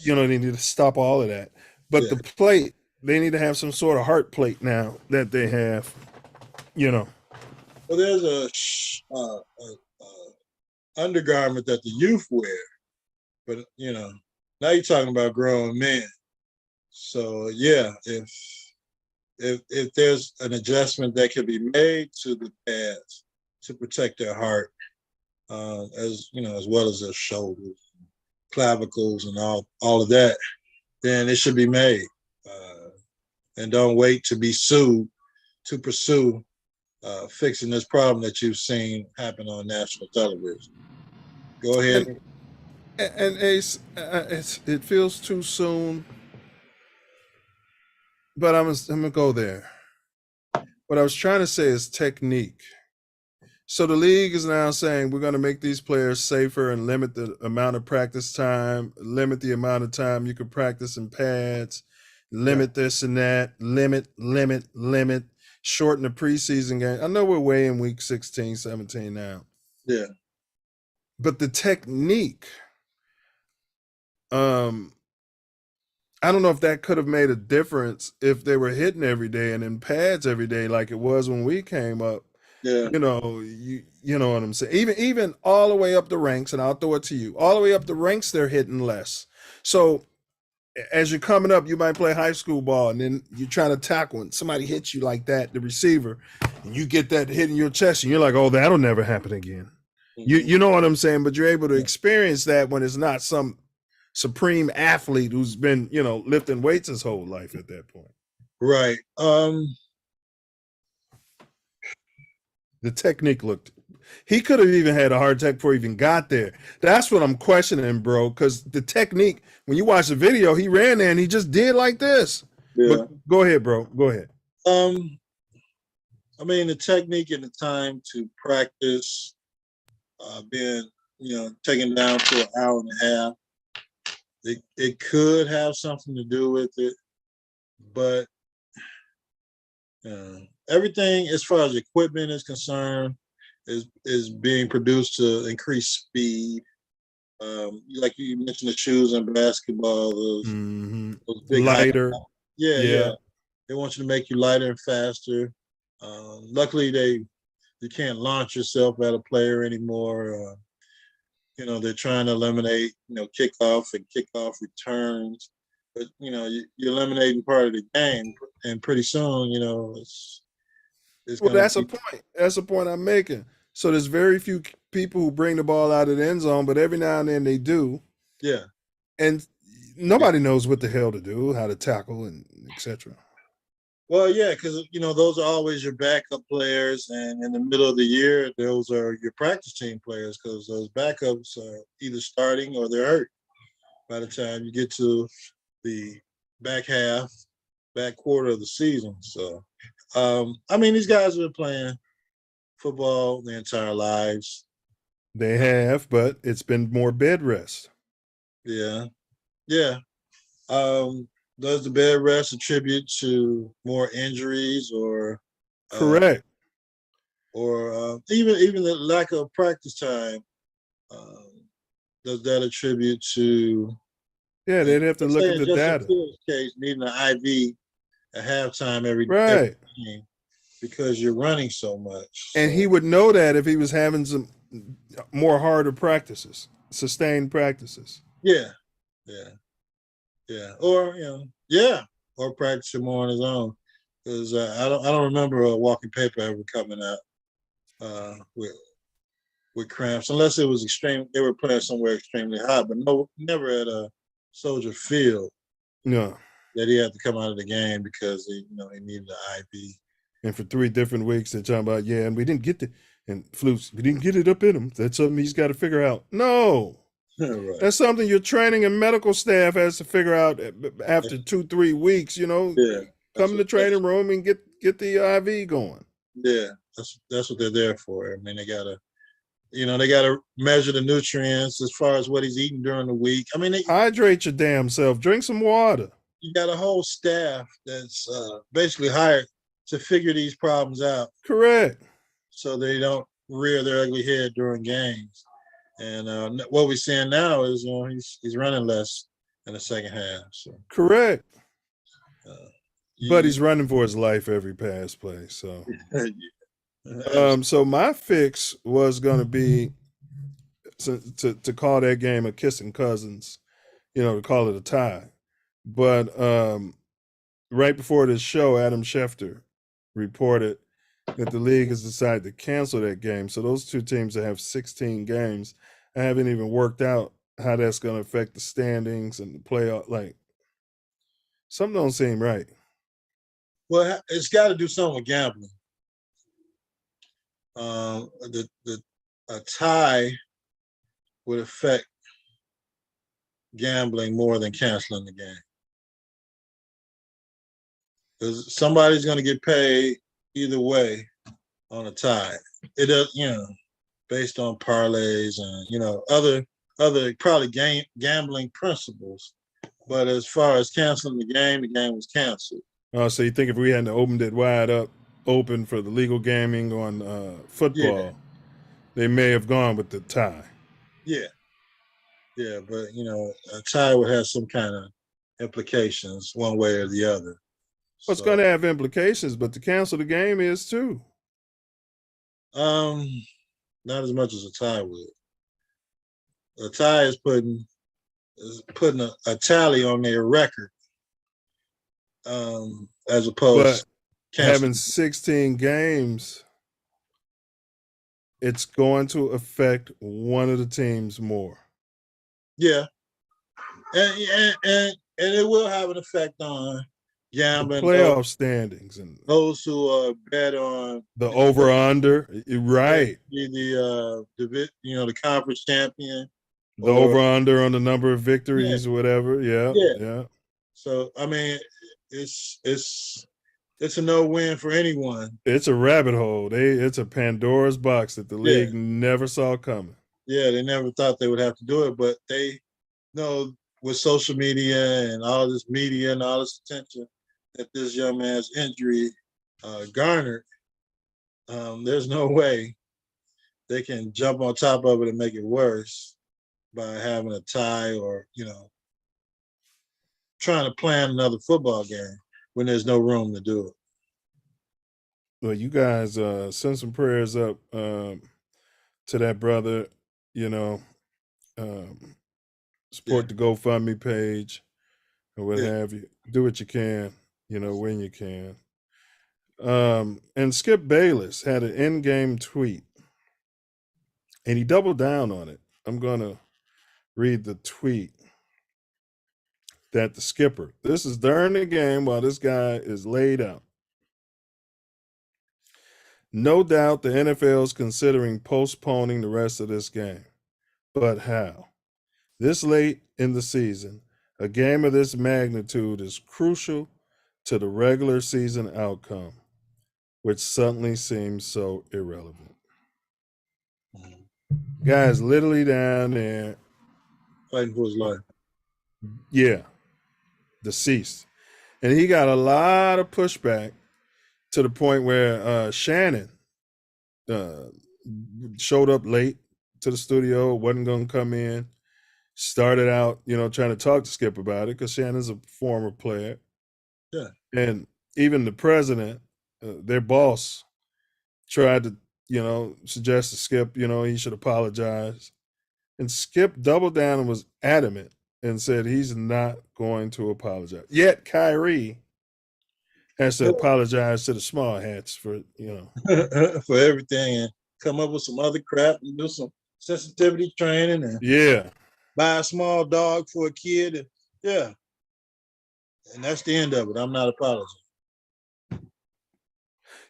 They need to stop all of that. But the plate, they need to have some sort of heart plate now that they have, Well, there's a undergarment that the youth wear, but now you're talking about grown men. So yeah, if there's an adjustment that can be made to the pads to protect their heart, as well as their shoulders, clavicles, and all of that, then it should be made. And don't wait to be sued to pursue fixing this problem that you've seen happen on national television. Go ahead. And Ace, it feels too soon, but I'm gonna go there. What I was trying to say is technique. So the league is now saying we're going to make these players safer and limit the amount of practice time, limit the amount of time you can practice in pads, limit this and that, limit, shorten the preseason game. I know we're way in week 16, 17 now. Yeah. But the technique, I don't know if that could have made a difference if they were hitting every day and in pads every day like it was when we came up. Yeah. You know what I'm saying? Even all the way up the ranks, and I'll throw it to you, all the way up the ranks, they're hitting less. So as you're coming up, you might play high school ball, and then you're trying to tackle, and somebody hits you like that, the receiver, and you get that hit in your chest, and you're like, oh, that'll never happen again. Mm-hmm. You know what I'm saying? But you're able to experience that when it's not some supreme athlete who's been, lifting weights his whole life at that point. Right. The technique he could have even had a heart attack before he even got there. That's what I'm questioning, bro, because the technique, when you watch the video, he ran there and he just did like this. Yeah. But go ahead, bro. Go ahead. I mean, the technique and the time to practice being, taken down to an hour and a half, it could have something to do with it, but everything as far as equipment is concerned is being produced to increase speed. Like you mentioned, the shoes in basketball, those big lighter. Yeah. They want you to make you lighter and faster. Luckily, you can't launch yourself at a player anymore. They're trying to eliminate, kickoff and kickoff returns. But, you're eliminating part of the game. And pretty soon, it's well, that's a point. That's a point I'm making. So there's very few people who bring the ball out of the end zone, but every now and then they do. Yeah. And nobody knows what the hell to do, how to tackle, and etc. Well, yeah, because, those are always your backup players. And in the middle of the year, those are your practice team players because those backups are either starting or they're hurt by the time you get to the back quarter of the season. So, these guys have been playing football their entire lives. They have, but it's been more bed rest. Yeah. Yeah. Does the bed rest attribute to more injuries or correct? Or even the lack of practice time? Does that attribute to? Yeah, they'd have to look at the data. Case needing an IV at halftime every right. game. because you're running so much. And So, he would know that if he was having some more harder practices, sustained practices. yeah, or or practicing more on his own. Because I don't remember a walking paper ever coming out with cramps, unless it was extreme. They were playing somewhere extremely hot, but no, never at a Soldier Field. No. That he had to come out of the game because he needed an IV. And for 3 different weeks, they're talking about, and we didn't get and Flukes, we didn't get it up in him. That's something he's got to figure out. No. Right. That's something your training and medical staff has to figure out after 2-3 weeks, Yeah. Come in the training room and get the IV going. Yeah, that's what they're there for. I mean, they gotta measure the nutrients as far as what he's eating during the week. I mean, hydrate your damn self. Drink some water. You got a whole staff that's basically hired to figure these problems out. Correct. So they don't rear their ugly head during games. And what we're seeing now is, he's running less in the second half. So correct. But he's running for his life every pass play. So, so my fix was going to be to call that game a kissing cousins, to call it a tie. But right before this show, Adam Schefter reported that the league has decided to cancel that game. So those 2 teams that have 16 games, I haven't even worked out how that's going to affect the standings and the playoff. Like, something don't seem right. Well, it's got to do something with gambling. A tie would affect gambling more than canceling the game. Because somebody's going to get paid either way on a tie. It does, based on parlays and other probably gambling principles. But as far as canceling the game was canceled. So you think if we hadn't opened it wide open for the legal gaming on football, they may have gone with the tie. Yeah, but a tie would have some kind of implications one way or the other. Well, it's going to have implications, but to cancel the game is too. Not as much as a tie would. A tie is putting a tally on their record, as opposed to having 16 games. It's going to affect one of the teams more. Yeah, and it will have an effect on gambling, the playoff standings, and those who bet on the over under. Right, the conference champion, the over under on the number of victories or whatever. Yeah. So I mean, it's a no-win for anyone. It's a rabbit hole. It's a Pandora's box that the league never saw coming. Yeah, they never thought they would have to do it, but they know with social media and all this media and all this attention that this young man's injury garnered, there's no way they can jump on top of it and make it worse by having a tie or, trying to plan another football game when there's no room to do it. Well, you guys send some prayers up to that brother, support the GoFundMe page or what have you. Do what you can, when you can. And Skip Bayless had an in-game tweet, and he doubled down on it. I'm going to read the tweet that the skipper, this is during the game while this guy is laid out. No doubt the NFL is considering postponing the rest of this game. But how? This late in the season, a game of this magnitude is crucial to the regular season outcome, which suddenly seems so irrelevant. Guy's literally down there fighting for his life. Yeah, deceased. And he got a lot of pushback to the point where Shannon showed up late to the studio, wasn't going to come in, started out, trying to talk to Skip about it because Shannon's a former player. Yeah. And even the president their boss tried to, suggest to Skip, he should apologize. And Skip doubled down and was adamant and said he's not going to apologize. Yet Kyrie has to apologize to the small hats for, for everything, and come up with some other crap and do some sensitivity training and yeah. buy a small dog for a kid. And, yeah. And that's the end of it. I'm not apologizing.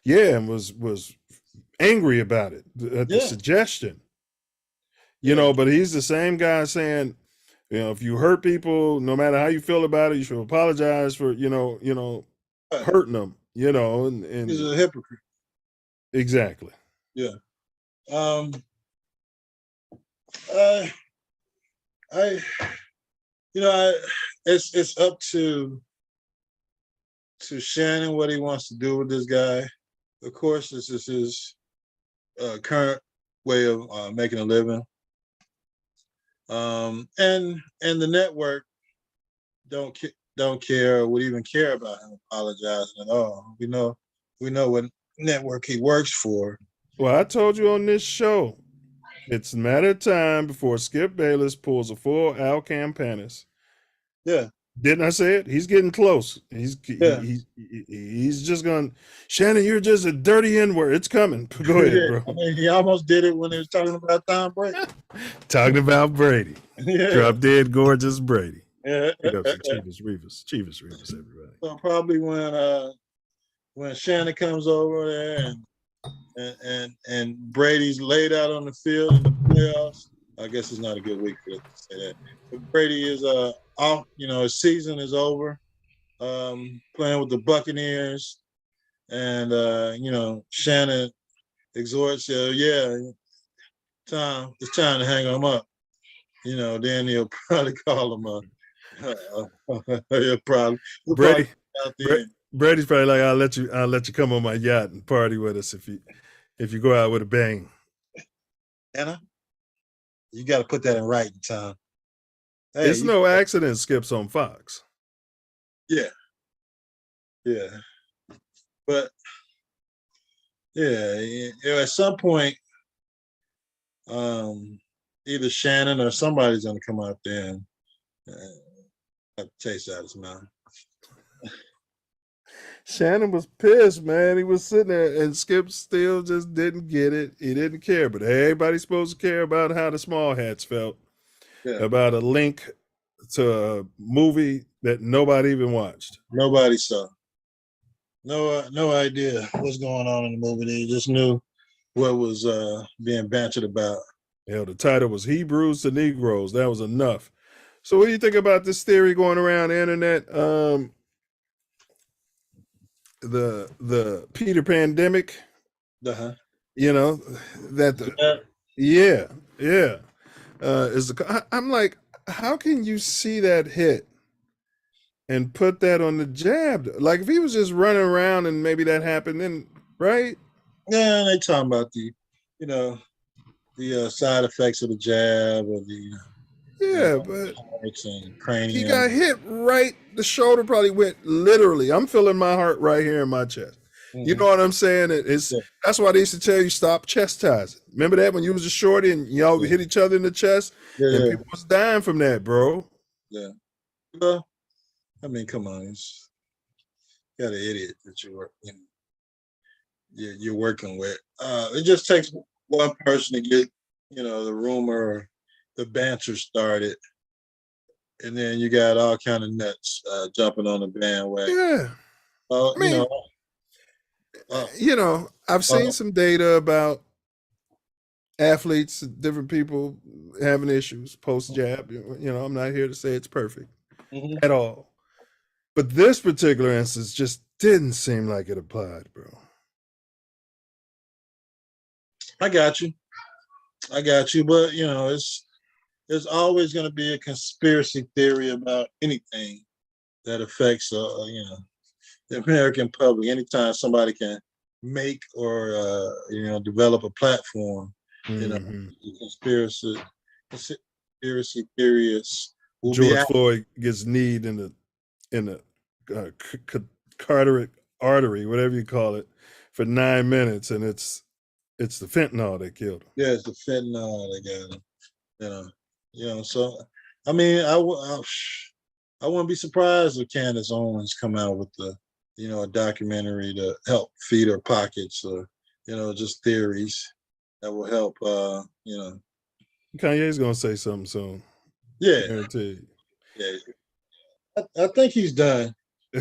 Yeah, and was angry about it at the suggestion. But he's the same guy saying, if you hurt people, no matter how you feel about it, you should apologize for, hurting them, and He's a hypocrite. Exactly. Yeah. It's up to Shannon what he wants to do with this guy. Of course, this is his current way of making a living. And the network don't care or would even care about him apologizing at all. We know what network he works for. Well, I told you on this show, it's a matter of time before Skip Bayless pulls a full Al Campanis. Yeah. Didn't I say it? He's getting close. He's just going, Shannon, you're just a dirty N-word. It's coming. Go ahead, bro. I mean, he almost did it when he was talking about Tom Brady. Talking about Brady. Yeah. Drop dead gorgeous Brady. Yeah. Pick up some Chivas Revis, everybody. So probably when Shannon comes over there and Brady's laid out on the field in the playoffs, I guess it's not a good week for us to say that. But Brady is off, his season is over, playing with the Buccaneers, and Shannon exhorts, Tom, it's time to hang him up. Then he'll probably call him up. Brady's probably like, I'll let you come on my yacht and party with us if you go out with a bang. Anna, you got to put that in writing, Tom. Hey, it's no accident Skip's on Fox. Yeah. But at some point, either Shannon or somebody's gonna come out there and have a taste out of his mouth. Shannon was pissed, man. He was sitting there, and Skip still just didn't get it. He didn't care, but everybody's supposed to care about how the small hats felt about a link to a movie that nobody even watched. Nobody saw. No idea what's going on in the movie. They just knew what was being bantered about. The title was Hebrews to Negroes. That was enough. So what do you think about this theory going around the internet? The Peter pandemic. Uh-huh. I'm like, how can you see that hit and put that on the jab? Like, if he was just running around and maybe that happened, then right? Yeah, they talking about the side effects of the jab or but cranium. He got hit right. The shoulder probably went literally. I'm feeling my heart right here in my chest. Mm-hmm. You know what I'm saying? That's why they used to tell you stop chastising. Remember that when you was a shorty and y'all hit each other in the chest? And people was dying from that, bro. Yeah. Well, I mean, come on. You got an idiot that you're working with. It just takes one person to get, the rumor or the banter started. And then you got all kind of nuts jumping on the bandwagon. Yeah. I've seen some data about athletes, different people having issues post-jab. I'm not here to say it's perfect at all. But this particular instance just didn't seem like it applied, bro. I got you. But, there's always going to be a conspiracy theory about anything that affects, the American public. Anytime somebody can make or, develop a platform, conspiracy theorists will George Floyd gets kneed in the carotid artery, whatever you call it, for 9 minutes, and it's the fentanyl that killed him. Yeah, it's the fentanyl that got him. So I mean, I wouldn't be surprised if Candace Owens come out with a documentary to help feed her pockets, or just theories that will help. Kanye's gonna say something soon. Yeah, Guaranteed. yeah. I think he's done. I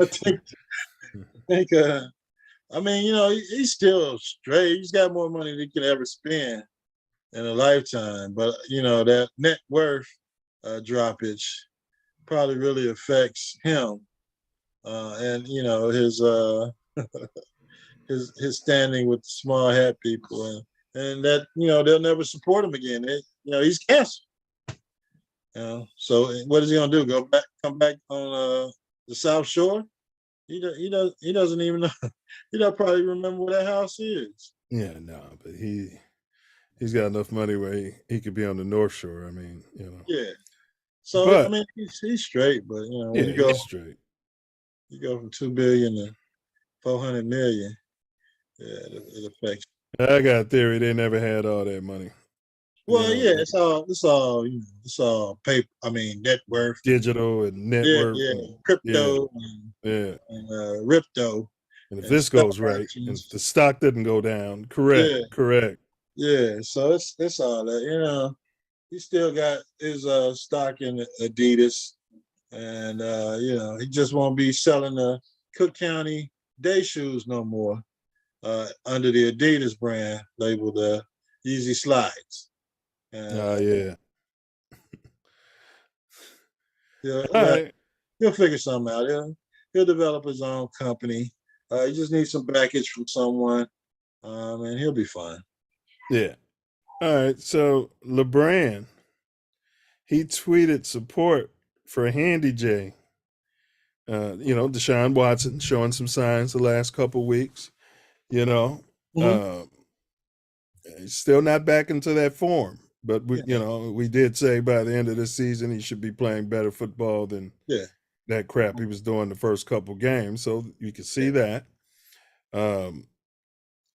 think. I mean, he's still straight. He's got more money than he could ever spend in a lifetime. But that net worth droppage probably really affects him, and his standing with the small hat people, and that they'll never support him again. He's canceled. So what is he gonna do? Come back on the South Shore? He doesn't even know. He don't probably remember where that house is. Yeah, no, but he's got enough money where he could be on the North Shore. I mean, Yeah. So But- I mean, he's straight, but when yeah, you go he's straight. from $2 billion to $400 million, yeah, it affects. I got a theory they never had all that money. Well, yeah, it's all paper. I mean, net worth, Digital and network. crypto, Yeah. and Ripto. And if and this stock goes right, and options. if the stock didn't go down, correct. Yeah, so it's all that. He still got his stock in Adidas, and he just won't be selling the Cook County day shoes no more under the Adidas brand labeled Yeezy Slides. Yeah. He'll, All right. he'll figure something out. He'll develop his own company. He just needs some backage from someone, and he'll be fine. Yeah. All right. So LeBron, he tweeted support for Handy J. Deshaun Watson showing some signs the last couple weeks. He's still not back into that form, but we did say by the end of this season he should be playing better football than that crap he was doing the first couple games. So you can see that.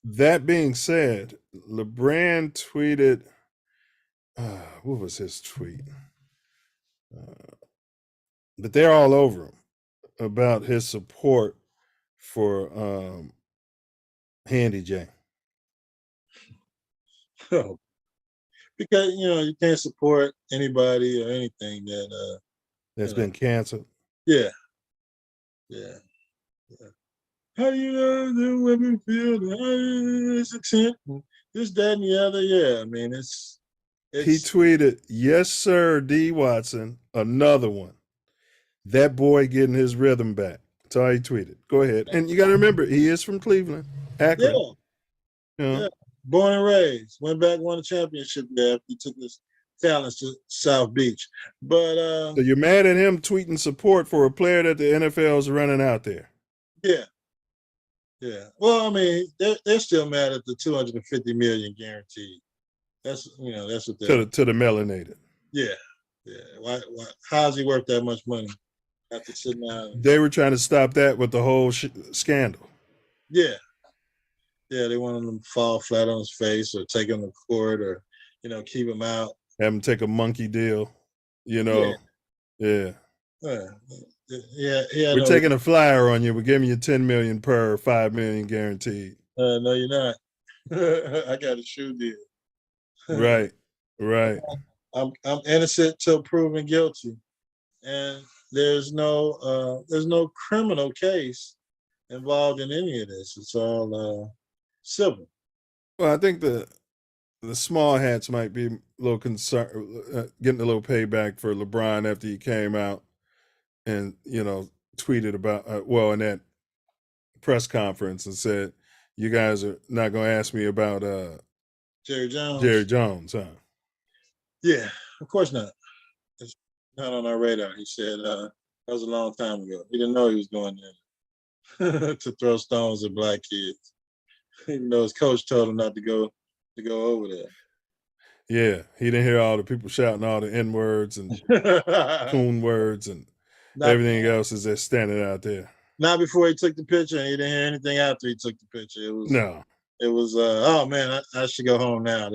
That being said, LeBron tweeted, what was his tweet? But they're all over him about his support for Handy J. Oh, because you can't support anybody or anything That's been canceled. Yeah. How do you know the women feel? It's extent, this, that, and the other. Yeah, I mean, it's. He tweeted, "Yes, sir, D. Watson, another one. That boy getting his rhythm back." That's all he tweeted. Go ahead, and you got to remember, he is from Cleveland, Akron. Yeah. Born and raised. Went back, won a championship there after he took his talents to South Beach. But so you're mad at him tweeting support for a player that the NFL is running out there? Yeah. Well, I mean, they're still mad at the $250 million guaranteed. That's what they're to the melanated. Yeah. Why? How's he worth that much money after sitting down? They were trying to stop that with the whole scandal. Yeah, they wanted him to fall flat on his face or take him to court or keep him out. Have him take a monkey deal. Yeah. We're taking a flyer on you. We're giving you $10 million per, $5 million guaranteed. No, you're not. I got a shoe deal. Right. I'm innocent till proven guilty, and there's no criminal case involved in any of this. It's all civil. Well, I think the small hats might be a little concerned, getting a little payback for LeBron after he came out and tweeted about in that press conference and said, "You guys are not going to ask me about Jerry Jones, huh?" Yeah, of course not. It's not on our radar. He said that was a long time ago. He didn't know he was going there to throw stones at black kids, even though his coach told him not to go over there. Yeah, he didn't hear all the people shouting all the N words and coon words and Not, Everything else is just standing out there. not before he took the picture, and he didn't hear anything after he took the picture. No, It was. Oh man, I should go home now.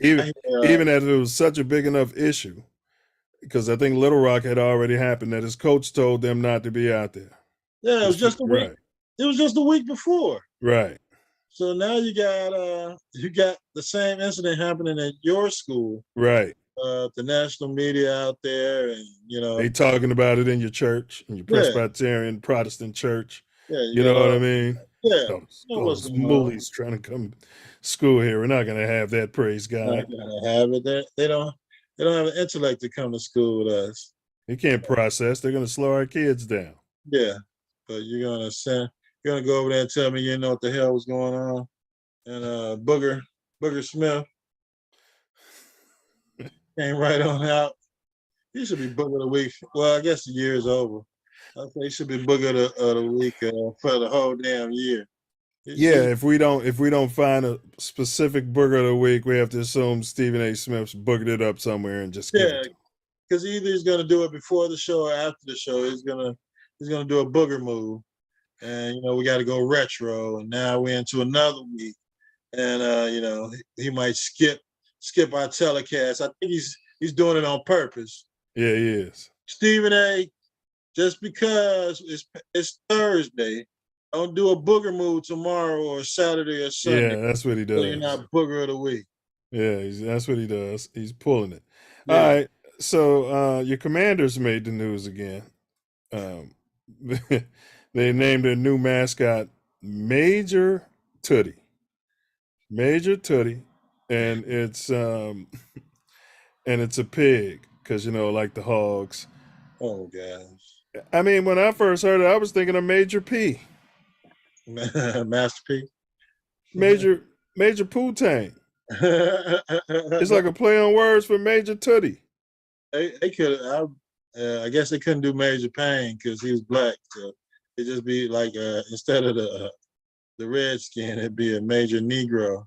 even even as it was such a big enough issue, because I think Little Rock had already happened that his coach told them not to be out there. yeah, it was just a week. Right, It was just a week before. right, So now you got the same incident happening at your school. right. The national media out there, and They talking about it in your church, in your Yeah. Presbyterian Protestant church. yeah, You know what I mean? Yeah, Those moolies trying to come to school here. We're not going to have that, praise God. not gonna have it. They don't have an intellect to come to school with us. They can't process. They're going to slow our kids down. Yeah, but you're gonna go over there and tell me you know what the hell was going on, and Booger Smith came right on out. He should be Booger of the Week. Well, I guess the year is over. I think he should be Booger of the Week for the whole damn year. Yeah, if we don't find a specific Booger of the Week, we have to assume Stephen A. Smith's boogered it up somewhere and just give it to him. Because either he's gonna do it before the show or after the show. He's gonna do a Booger move, and we got to go retro, and now we're into another week, and he might skip our telecast. I think he's doing it on purpose. Yeah, he is. Stephen A., just because it's Thursday, don't do a Booger move tomorrow or Saturday or Sunday. Yeah, that's what he does. So you're not Booger of the Week. Yeah, that's what he does. He's pulling it. Yeah. All right. So your Commanders made the news again. They named their new mascot Major Tootie. Major Tootie, and it's a pig because like the hogs. Oh gosh. I mean, when I first heard it, I was thinking of Major P. Master P. Major Poontang. It's like a play on words for Major Tootie. They could. I guess they couldn't do Major Payne because he was black. So it'd just be like instead of the redskin, it'd be a Major Negro.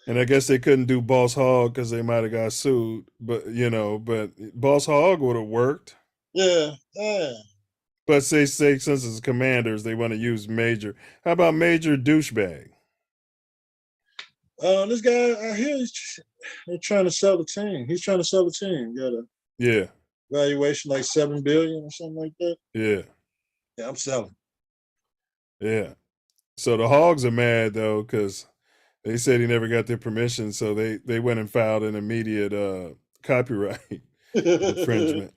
And I guess they couldn't do Boss Hog because they might have got sued. But Boss Hog would have worked. Yeah. But say since it's Commanders, they want to use Major. How about Major Douchebag? This guy, I hear they're trying to sell the team. He's trying to sell the team. Got a valuation like $7 billion or something like that. Yeah. Yeah, I'm selling. Yeah. So the Hogs are mad though because they said he never got their permission, so they went and filed an immediate copyright infringement.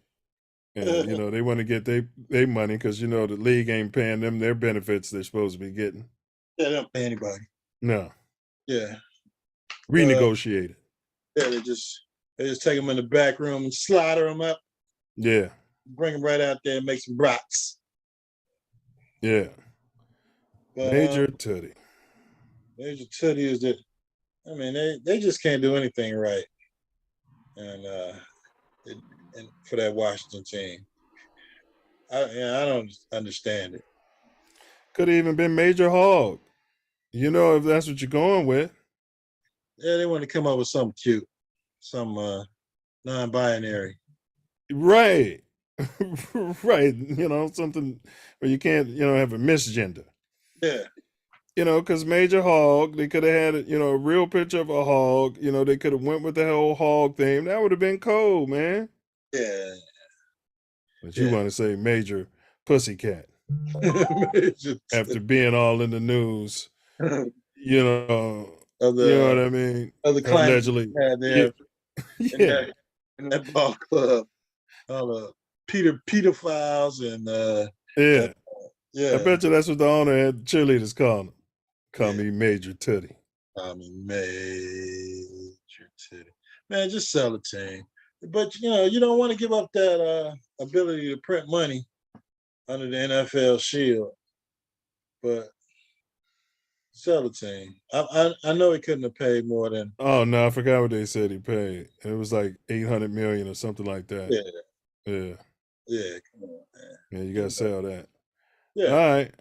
And they want to get their money because the league ain't paying them their benefits they're supposed to be getting. Yeah, they don't pay anybody. No. Yeah. Renegotiate it. Yeah, they just take them in the back room and slaughter them up. Yeah. Bring them right out there and make some brats. Yeah. Major Tootie. Major Tootie is that. I mean, they just can't do anything right, and for that Washington team, I don't understand it. Could have even been Major Hog. If that's what you're going with. Yeah, they want to come up with something cute, some non-binary. Right. Right. Something where you can't, have a misgender. Yeah. Because Major Hog, they could have had, a real picture of a hog. They could have went with the whole hog theme. That would have been cool, man. Yeah. But you want to say Major Pussycat. After being all in the news, you know what I mean? Other clients allegedly. Yeah. In that ball club. All the pedophiles and yeah. I bet you that's what the owner had cheerleaders call him. Call me Major Tootie. Call me Major Tootie. Man, just sell the team. But you don't want to give up that ability to print money under the NFL shield. But sell the team. I know he couldn't have paid more than. Oh no, I forgot what they said he paid. It was like $800 million or something like that. Yeah. Come on, man. Yeah, you gotta sell that. Yeah. All right.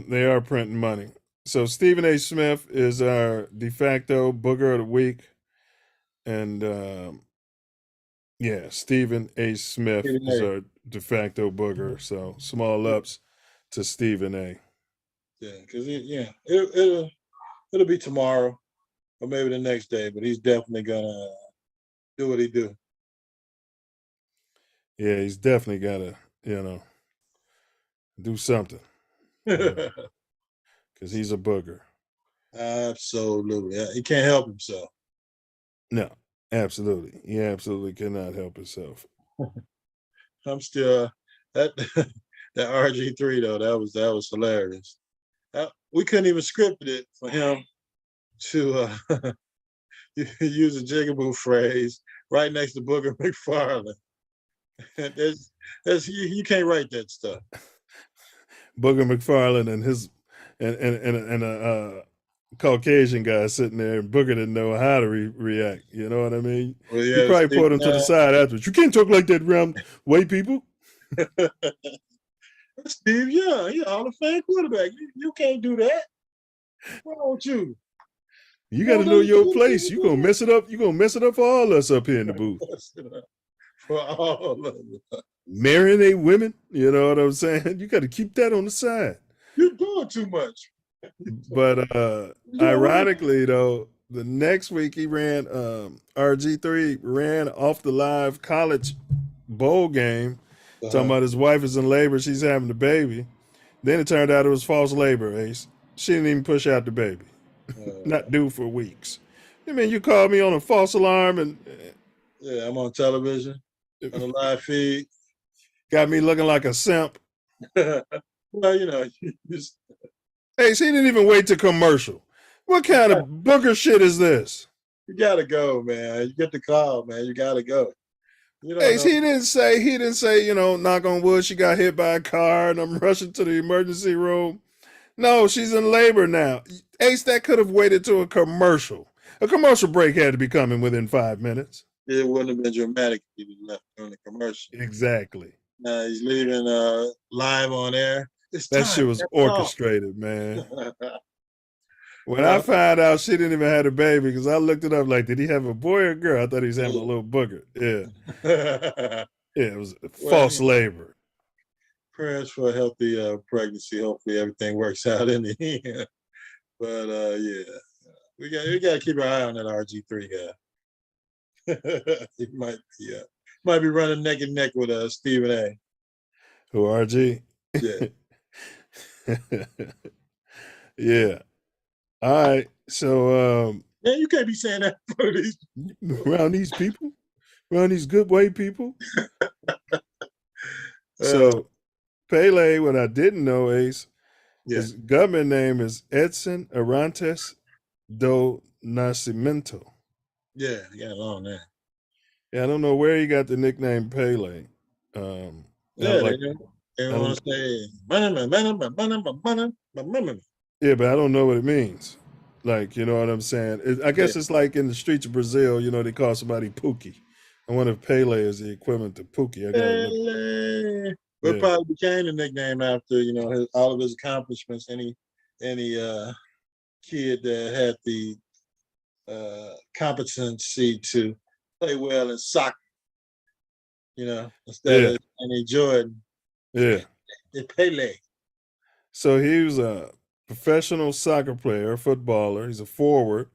They are printing money. So Stephen A. Smith is our de facto booger of the week, and Yeah, Stephen A. Smith Stephen is A. our de facto booger. So small ups to Stephen A. Yeah, because it'll be tomorrow or maybe the next day, but he's definitely gonna do what he do. Yeah, he's definitely got to, do something because he's a booger. Absolutely, he can't help himself. No, absolutely. He absolutely cannot help himself. I'm still that that RG3 though. That was hilarious. We couldn't even script it for him to use a jigaboo phrase right next to Booger McFarland. You can't write that stuff. Booger McFarland and his and a Caucasian guy sitting there, and Booger didn't know how to react. You know what I mean? Well, He yeah, probably pulled him to the side afterwards. You can't talk like that around white people. Steve Young, Hall of Fame quarterback. You can't do that. Why don't you? You got to know your place. You gonna mess it up. You gonna mess it up for all us up here in the booth. For all of us. Marinate women. You know what I'm saying? You got to keep that on the side. You're doing too much. But ironically, though, the next week he ran RG3 ran off the live college bowl game, talking about his wife is in labor, she's having the baby. Then it turned out it was false labor, Ace. She didn't even push out the baby. Not due for weeks. I mean, you called me on a false alarm and yeah, I'm on television, on a live feed. Got me looking like a simp. Well, Ace, he didn't even wait to commercial. What kind of booger shit is this? You gotta go, man. You get the call, man. You gotta go. Ace, he didn't say, knock on wood, she got hit by a car and I'm rushing to the emergency room. No, she's in labor now. Ace, that could have waited to a commercial. A commercial break had to be coming within 5 minutes. It wouldn't have been dramatic if he left during the commercial. Exactly. Now he's leaving live on air. That shit was orchestrated, man. When I found out she didn't even have a baby, because I looked it up like, did he have a boy or a girl? I thought he was having a little booger. Yeah. Yeah, it was false labor. Prayers for a healthy pregnancy. Hopefully everything works out in the end. But yeah, we got to keep our eye on that RG3 guy. He might be running neck and neck with Stephen A. Who, RG? Yeah. Yeah. All right. So man, you can't be saying that for these around these people, around these good white people. So PELE, what I didn't know, Ace, his government name is Edson Arantes do Nascimento. Yeah, he got a long name. Yeah, I don't know where he got the nickname PELE. They want to say yeah, but I don't know what it means. Like, you know what I'm saying? I guess it's like in the streets of Brazil, they call somebody Pookie. I wonder if PELE is the equivalent to Pookie. PELE. But probably became the nickname after, all of his accomplishments. Any kid that had the competency to play well in soccer, instead of any Jordan. Yeah. PELE. So he was a professional soccer player, footballer. He's a forward,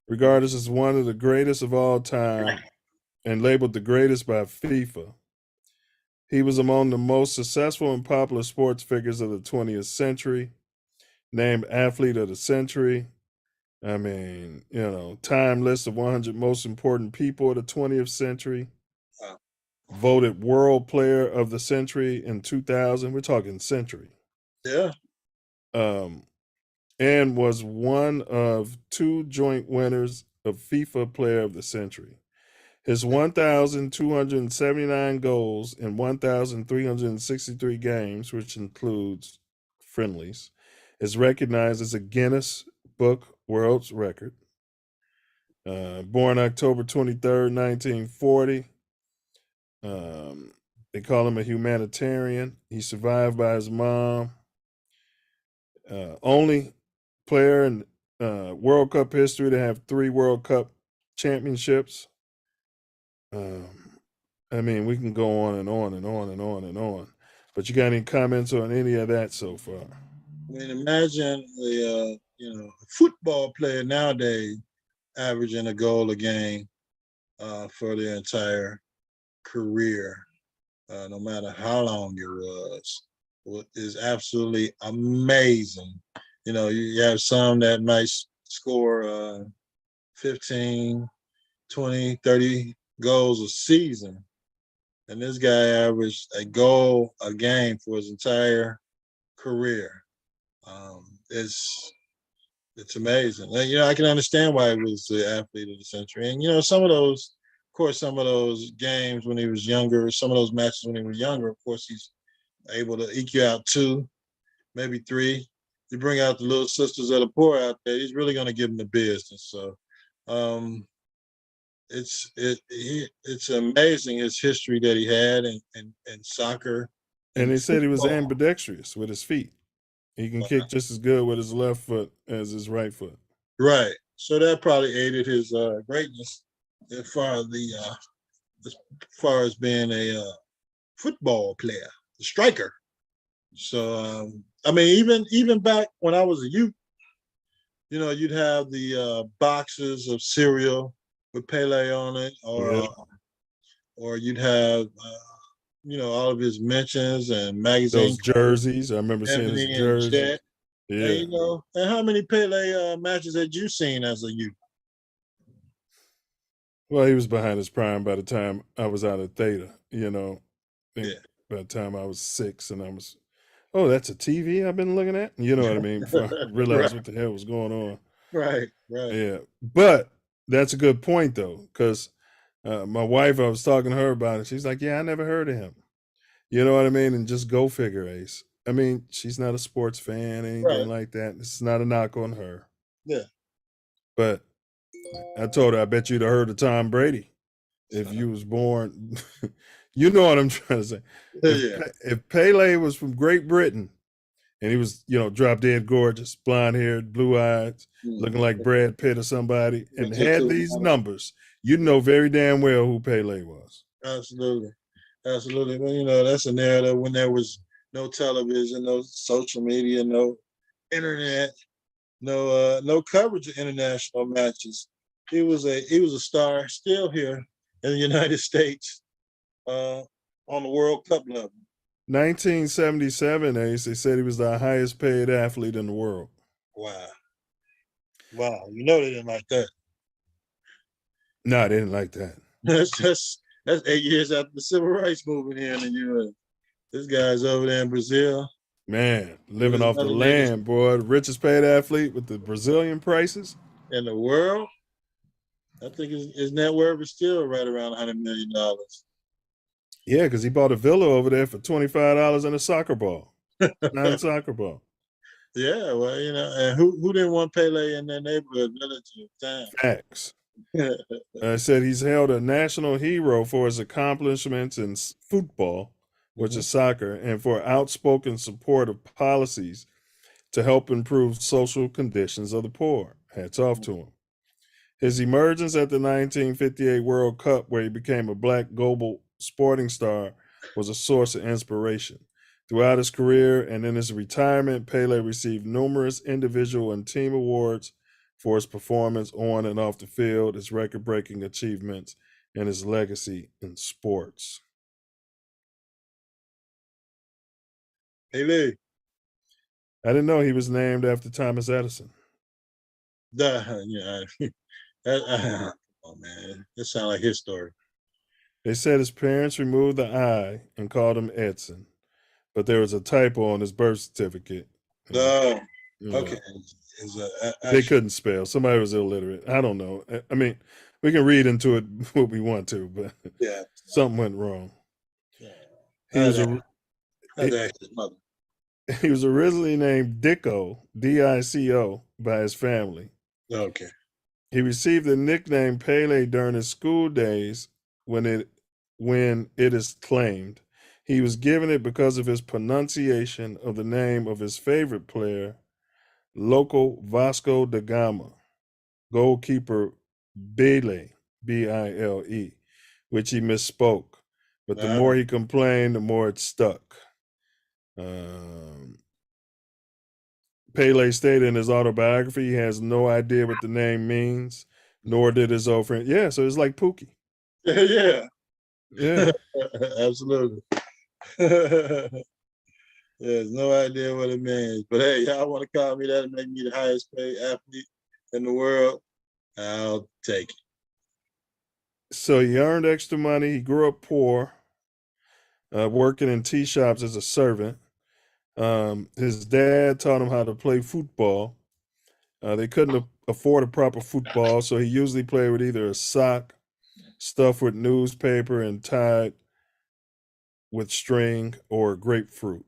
regarded as one of the greatest of all time and labeled the greatest by FIFA. He was among the most successful and popular sports figures of the 20th century, named Athlete of the Century. I mean, Time list of 100 most important people of the 20th century. Voted World Player of the Century in 2000. We're talking century. Yeah. And was one of 2 joint winners of FIFA Player of the Century. His 1,279 goals in 1,363 games, which includes friendlies, is recognized as a Guinness Book World's Record. Born October 23rd, 1940. They call him a humanitarian. He's survived by his mom. Only player in World Cup history to have 3 World Cup championships. I mean, we can go on and on and on and on and on. But you got any comments on any of that so far? I mean, imagine a football player nowadays averaging a goal a game for their entire career, no matter how long it was. Is absolutely amazing. You have some that might score 15, 20, 30 goals a season. And this guy averaged a goal a game for his entire career. It's amazing. And, I can understand why he was the athlete of the century. And, some of those games when he was younger, some of those matches when he was younger, of course, he's able to eke you out 2, maybe 3. You bring out the little sisters of the poor out there, he's really going to give them the business. So it's amazing his history that he had in soccer. And they said he was ambidextrous with his feet. He can kick just as good with his left foot as his right foot. Right. So that probably aided his greatness as far as being a football player, a striker. So I mean, even back when I was a youth, you'd have the boxes of cereal with Pele on it, or you'd have all of his mentions and magazines. Those jerseys, I remember seeing his jerseys. Yeah. And how many Pele matches had you seen as a youth? Well, he was behind his prime by the time I was out of Theta. By the time I was 6, and I was, that's a TV I've been looking at. You know what I mean? Before I realized what the hell was going on. Right. Yeah, but that's a good point though, because my wife, I was talking to her about it. She's like, "Yeah, I never heard of him." You know what I mean? And just go figure, Ace. I mean, she's not a sports fan, anything like that. It's not a knock on her. Yeah. But I told her, I bet you'd have heard of Tom Brady if you was born. You know what I'm trying to say. If Pele was from Great Britain and he was, drop dead gorgeous, blonde haired, blue eyes, looking like Brad Pitt or somebody, and had these numbers, you'd know very damn well who Pele was. Absolutely. Well, that's a narrative when there was no television, no social media, no internet, no coverage of international matches. He was a star still here in the United States on the World Cup level. 1977, Ace, they said he was the highest paid athlete in the world. Wow. They didn't like that. No, they didn't like that. That's 8 years after the civil rights movement here in the U.S. This guy's over there in Brazil. Man, living off the land, boy. The richest paid athlete with the Brazilian prices. In the world, I think his net worth is still right around $100 million. Yeah, because he bought a villa over there for $25 and a soccer ball. Non-soccer ball. Yeah, well, and who didn't want Pele in their neighborhood, village, town? Facts. I said he's held a national hero for his accomplishments in football, which is soccer, and for outspoken support of policies to help improve social conditions of the poor. Hats off to him. His emergence at the 1958 World Cup, where he became a black global sporting star, was a source of inspiration. Throughout his career and in his retirement, Pele received numerous individual and team awards for his performance on and off the field, his record-breaking achievements, and his legacy in sports. Pele. I didn't know he was named after Thomas Edison. Oh man, that sounds like his story. They said his parents removed the I and called him Edson, but there was a typo on his birth certificate. Oh, okay. They couldn't spell. Somebody was illiterate. I don't know. I mean, we can read into it what we want to, but something went wrong. Yeah. He was originally named Dicko, D-I-C-O, by his family. Okay. He received the nickname Pele during his school days when it is claimed. He was given it because of his pronunciation of the name of his favorite player, local Vasco da Gama, goalkeeper Bile, B-I-L-E, which he misspoke. But the more he complained, the more it stuck. Pele stated in his autobiography he has no idea what the name means, nor did his old friend. Yeah, so it's like Pookie. Yeah. Yeah. Absolutely. Yeah, no idea what it means. But hey, y'all want to call me that and make me the highest paid athlete in the world? I'll take it. So he earned extra money. He grew up poor, working in tea shops as a servant. His dad taught him how to play football. They couldn't afford a proper football, so he usually played with either a sock stuffed with newspaper and tied with string or grapefruit.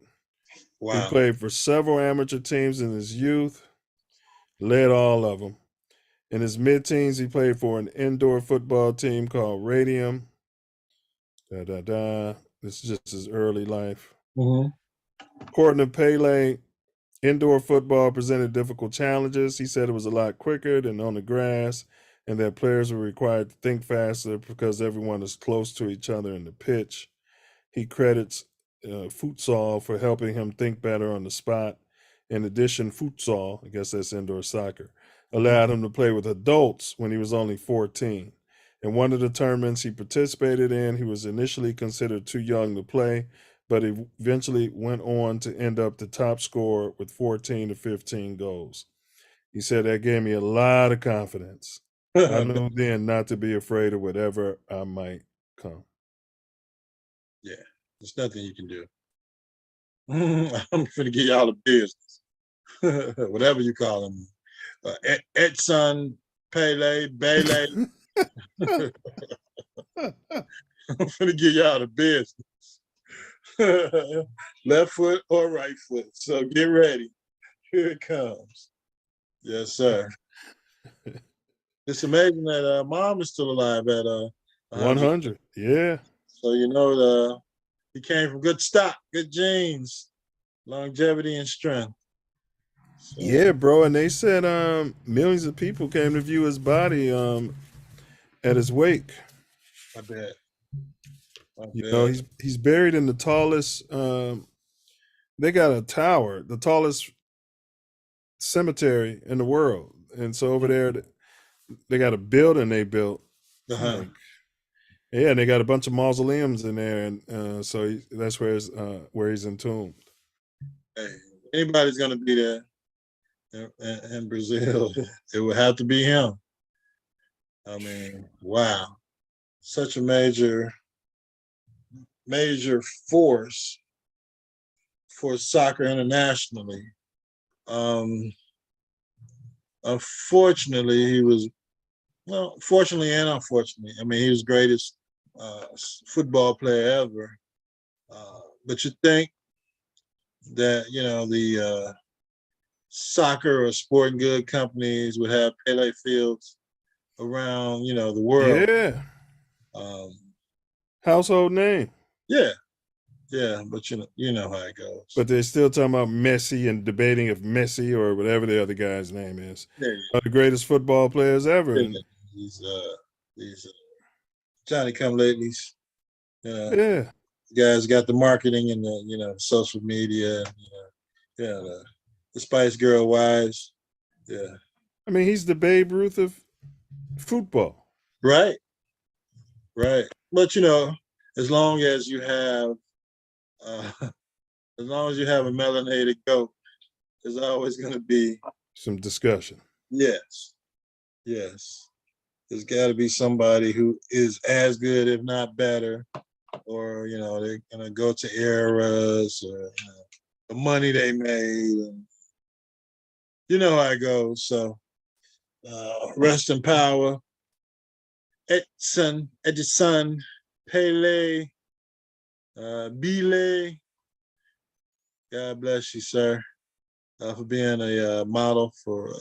Wow. He played for several amateur teams in his youth, led all of them. In his mid-teens, he played for an indoor football team called Radium. This is just his early life. Mm-hmm. According to Pele, indoor football presented difficult challenges. He said it was a lot quicker than on the grass and that players were required to think faster because everyone is close to each other in the pitch. He credits futsal for helping him think better on the spot. In addition, futsal, I guess that's indoor soccer, allowed him to play with adults when he was only 14. In one of the tournaments he participated in, he was initially considered too young to play, but he eventually went on to end up the top scorer with 14 to 15 goals. He said, that gave me a lot of confidence. I knew then not to be afraid of whatever I might come. Yeah, there's nothing you can do. I'm going to give y'all the business. Whatever you call him. Edson, Pele, Bele. I'm going to give y'all the business. Left foot or right foot. So get ready. Here it comes. Yes, sir. It's amazing that mom is still alive at 100. Yeah. So you know he came from good stock, good genes, longevity and strength. So, yeah, bro. And they said millions of people came to view his body at his wake. I bet. You know, he's buried in the tallest. They got a tower, the tallest cemetery in the world, and so over there, they got a building they built. Like, yeah, and they got a bunch of mausoleums in there, and so that's where he's entombed. Hey, anybody's gonna be there in Brazil, it would have to be him. I mean, wow, such a major force for soccer internationally. Unfortunately, he was, well, fortunately and unfortunately, I mean, he was the greatest football player ever. But you think that, you know, the soccer or sporting good companies would have Pele fields around, you know, the world. Yeah. Household name. Yeah. Yeah, but you know how it goes. But they're still talking about Messi and debating if Messi or whatever the other guy's name is are the greatest football players ever. Yeah. These Johnny come latelys. Yeah. Guys got the marketing and the, you know, social media, and, the Spice Girl wives. Yeah. I mean, he's the Babe Ruth of football. Right. Right. But you know, as long as you have a melanated goat, there's always going to be some discussion. Yes. Yes. There's got to be somebody who is as good, if not better, or, you know, they're going to go to eras or, you know, the money they made. And you know how it goes. So rest in power. Edson, Pele, Bele. God bless you, sir, for being a model for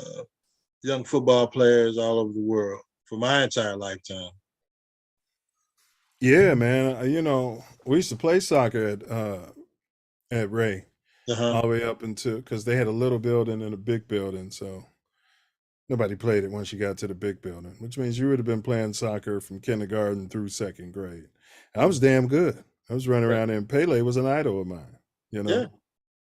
young football players all over the world for my entire lifetime. Yeah, man. You know, we used to play soccer at Ray, all the way up until, because they had a little building and a big building, so nobody played it once you got to the big building, which means you would have been playing soccer from kindergarten through second grade. I was damn good. I was running around there, and Pele was an idol of mine. You know. Yeah.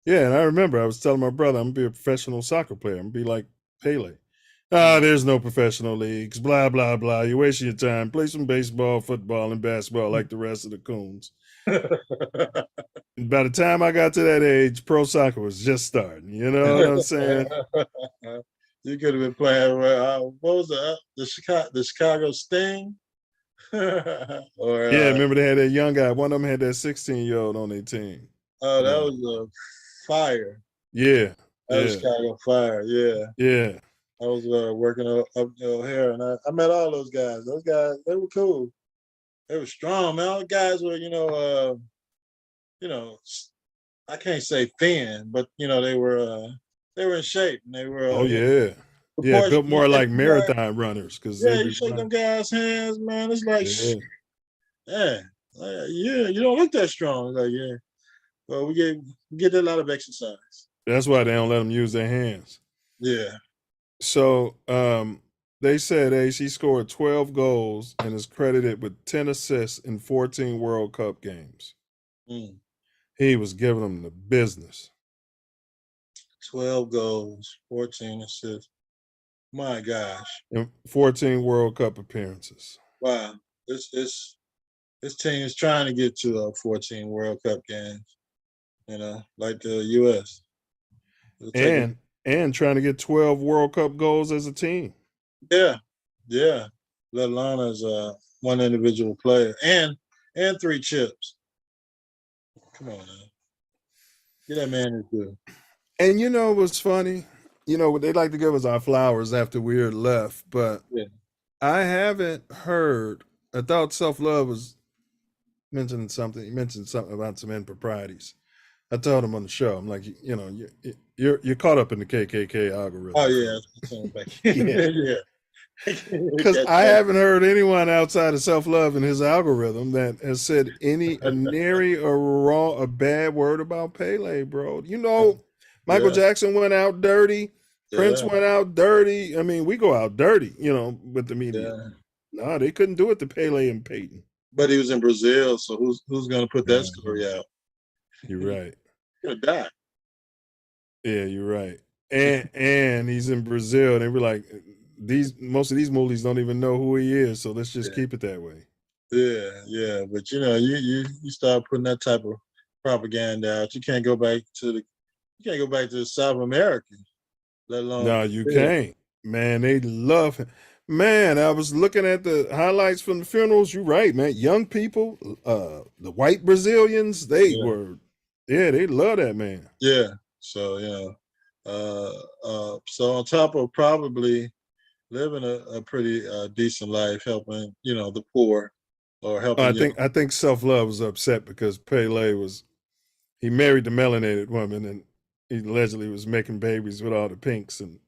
Yeah, and I remember I was telling my brother I'm gonna be a professional soccer player. I'm gonna be like Pele. Ah, there's no professional leagues. Blah blah blah. You're wasting your time. Play some baseball, football, and basketball like the rest of the coons. And by the time I got to that age, pro soccer was just starting. You know what I'm saying? You could have been playing. What was the Chicago Sting? Or Yeah, remember they had that young guy. One of them had that 16-year-old on their team. oh, that was Fire. Yeah, That was Chicago Fire. Yeah, yeah. I was working up O'Hare, and I met all those guys. Those guys, they were cool. They were strong, man. All the guys were, I can't say thin, but they were in shape, and they were. Oh yeah, yeah. Built more like marathon runners because you shake them guys' hands, man. It's like, you don't look that strong. Like, yeah, well, we get a lot of exercise. That's why they don't let them use their hands. Yeah. So they said he scored 12 goals and is credited with 10 assists in 14 World Cup games. Mm. He was giving them the business. 12 goals, 14 assists. My gosh. And 14 World Cup appearances. Wow. This team is trying to get to 14 World Cup games, like the U.S. And trying to get 12 World Cup goals as a team. Yeah. Let alone as one individual player and 3 chips. Come on, man. Get that man his due. And what's funny? They like to give us our flowers after we're left, but I haven't heard. I thought self-love was mentioning something. He mentioned something about some improprieties. I told him on the show, I'm like, you're caught up in the KKK algorithm. Oh yeah. Because I haven't heard anyone outside of self-love in his algorithm that has said any nary a bad word about Pele, bro. Michael Jackson went out dirty. Prince went out dirty. I mean, we go out dirty, with the media. No, they couldn't do it to Pele and Peyton. But he was in Brazil, so who's going to put that story out? You're right. He's going to die. Yeah, you're right. And he's in Brazil, and they were like, most of these movies don't even know who he is, so let's just keep it that way. Yeah. But you start putting that type of propaganda out, you can't go back to South America, let alone. No, you can't. Man, they love him. Man, I was looking at the highlights from the funerals. You're right, man. Young people, the white Brazilians, they love that man. Yeah. So, so on top of probably living a pretty decent life, helping, the poor or helping. I think self-love was upset because Pele he married the melanated woman and he allegedly was making babies with all the pinks and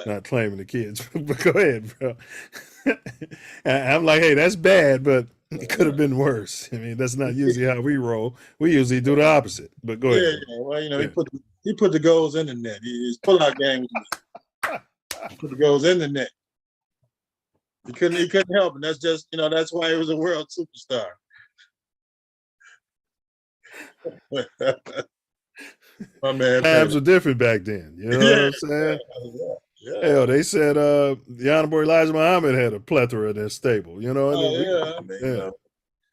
not claiming the kids. But go ahead, bro. I'm like, hey, that's bad, but it could have been worse. I mean, that's not usually how we roll. We usually do the opposite. But go ahead. Yeah. Well, he put the goals in the net. His pull-out game. He put the goals in the net. He couldn't help it. That's just, that's why he was a world superstar. My man. Times were different back then. You know what I'm saying? Yeah. Hell, they said the Honorable Elijah Muhammad had a plethora in their stable. You know what I mean?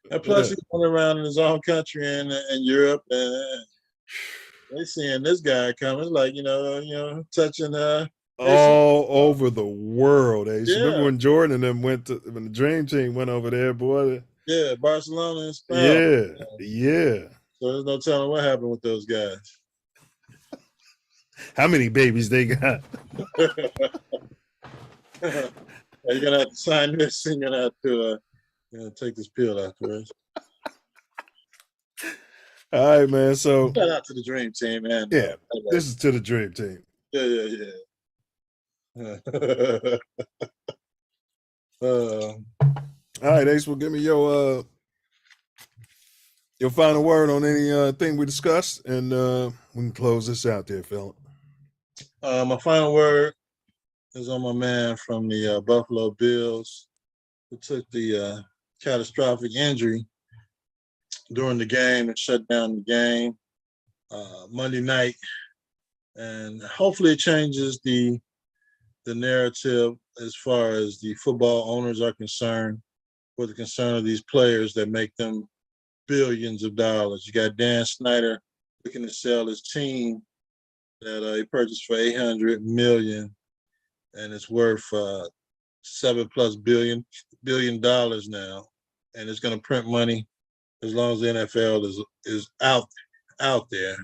And plus, he's going around in his own country and Europe, and they seeing this guy coming, like touching all over the world. Remember when Jordan and them when the Dream Team went over there, boy? Yeah, Barcelona and Spain. Yeah. So there's no telling what happened with those guys. How many babies they got? You're gonna have to sign this, and you're gonna have to take this pill afterwards. All right, man. So shout out to the Dream Team, man. Yeah, this is to the Dream Team. Yeah. All right, Ace. Well, give me your final word on any thing we discussed, and we can close this out there, fella. My final word is on my man from the Buffalo Bills, who took the catastrophic injury during the game and shut down the game Monday night. And hopefully it changes the narrative as far as the football owners are concerned, for the concern of these players that make them billions of dollars. You got Dan Snyder looking to sell his team that he purchased for $800 million, and it's worth $7+ billion now, and it's going to print money as long as the NFL is out there.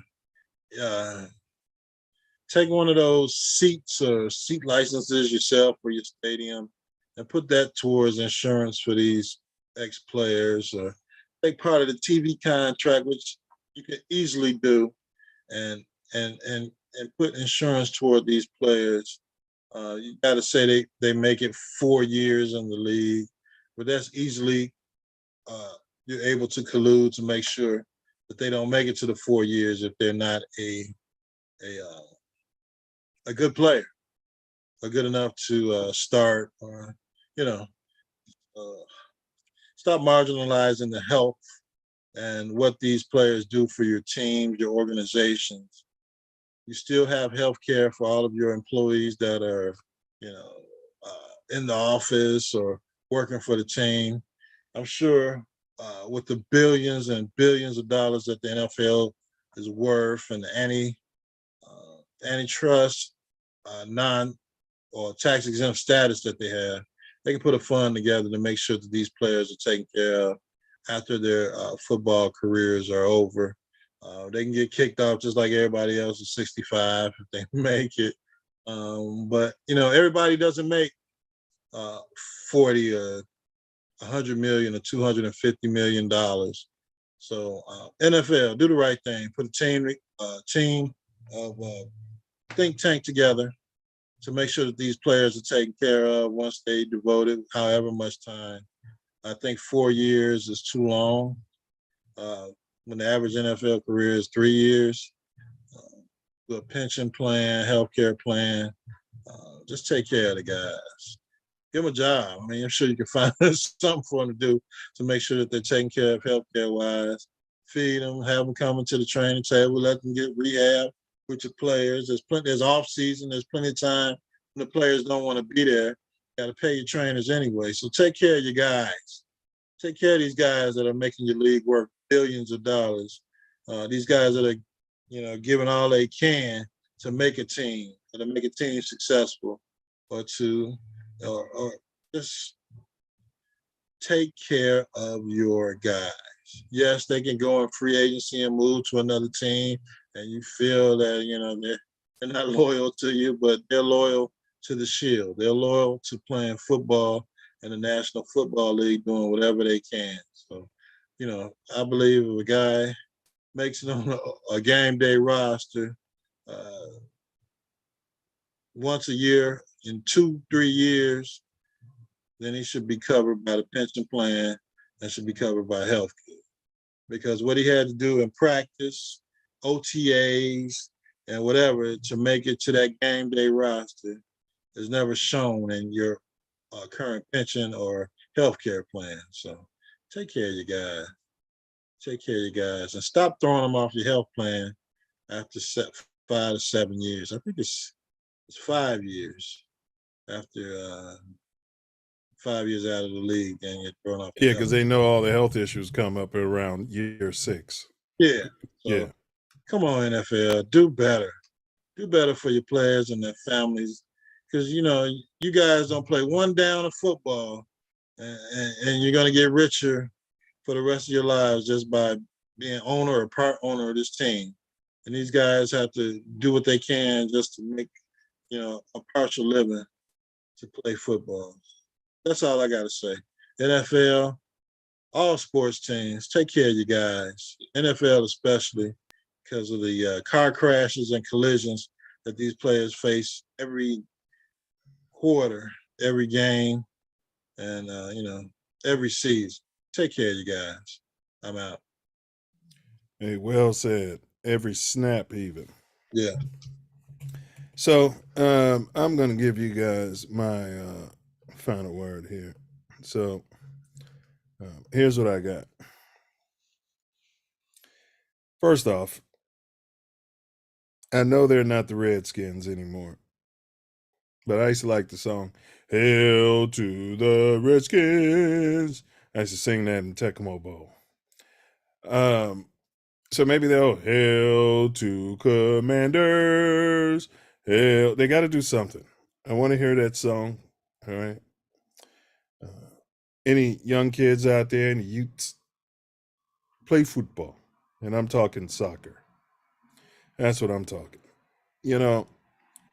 Take one of those seats or seat licenses yourself for your stadium and put that towards insurance for these ex-players, or take part of the TV contract, which you can easily do, and put insurance toward these players. You got to say they make it 4 years in the league, but that's easily you're able to collude to make sure that they don't make it to the 4 years if they're not a good player, or good enough to start, or stop marginalizing the health and what these players do for your teams, your organizations. You still have health care for all of your employees that are, in the office or working for the team. I'm sure with the billions and billions of dollars that the NFL is worth, and the antitrust, non or tax exempt status that they have, they can put a fund together to make sure that these players are taken care of after their football careers are over. They can get kicked off just like everybody else at 65 if they make it. But everybody doesn't make 40 or 100 million or 250 million dollars. So NFL, do the right thing. Put a team of think tank together to make sure that these players are taken care of once they devoted however much time. I think 4 years is too long. When the average NFL career is 3 years, do a pension plan, healthcare plan. Just take care of the guys. Give them a job. I mean, I'm sure you can find something for them to do to make sure that they're taken care of healthcare wise. Feed them, have them come into the training table, let them get rehab with your players. There's off season. There's plenty of time when the players don't want to be there. You got to pay your trainers anyway. So take care of your guys. Take care of these guys that are making your league worth billions of dollars. These guys that are, giving all they can to make a team, or to make a team successful, or just take care of your guys. Yes, they can go in free agency and move to another team, and you feel that they're not loyal to you, but they're loyal to the Shield. They're loyal to playing football in the National Football League, doing whatever they can. So, I believe if a guy makes it on a game day roster once a year in 2-3 years, then he should be covered by the pension plan and should be covered by health care. Because what he had to do in practice, OTAs, and whatever to make it to that game day roster is never shown in your current pension or health care plan. So take care of your guys. Take care of your guys, and stop throwing them off your health plan after 5 to 7 years. I think it's 5 years after 5 years out of the league, and you're thrown off. Yeah, because they know all the health issues come up around year 6. Yeah. So, yeah. Come on, NFL, do better. Do better for your players and their families, because you guys don't play one down of football, and you're gonna get richer for the rest of your lives just by being owner or part owner of this team. And these guys have to do what they can just to make, a partial living to play football. That's all I got to say. NFL, all sports teams, take care of you guys. NFL especially, because of the car crashes and collisions that these players face every quarter, every game, and, every season. Take care of you guys. I'm out. Hey, well said. Every snap, even. Yeah. So I'm going to give you guys my final word here. So here's what I got. First off, I know they're not the Redskins anymore, but I used to like the song, Hail to the Redskins. I used to sing that in Tecmo Bowl. So maybe they'll, Hail to Commanders. Hail. They got to do something. I want to hear that song. All right. Any young kids out there, any youths, play football. And I'm talking soccer. That's what I'm talking. You know,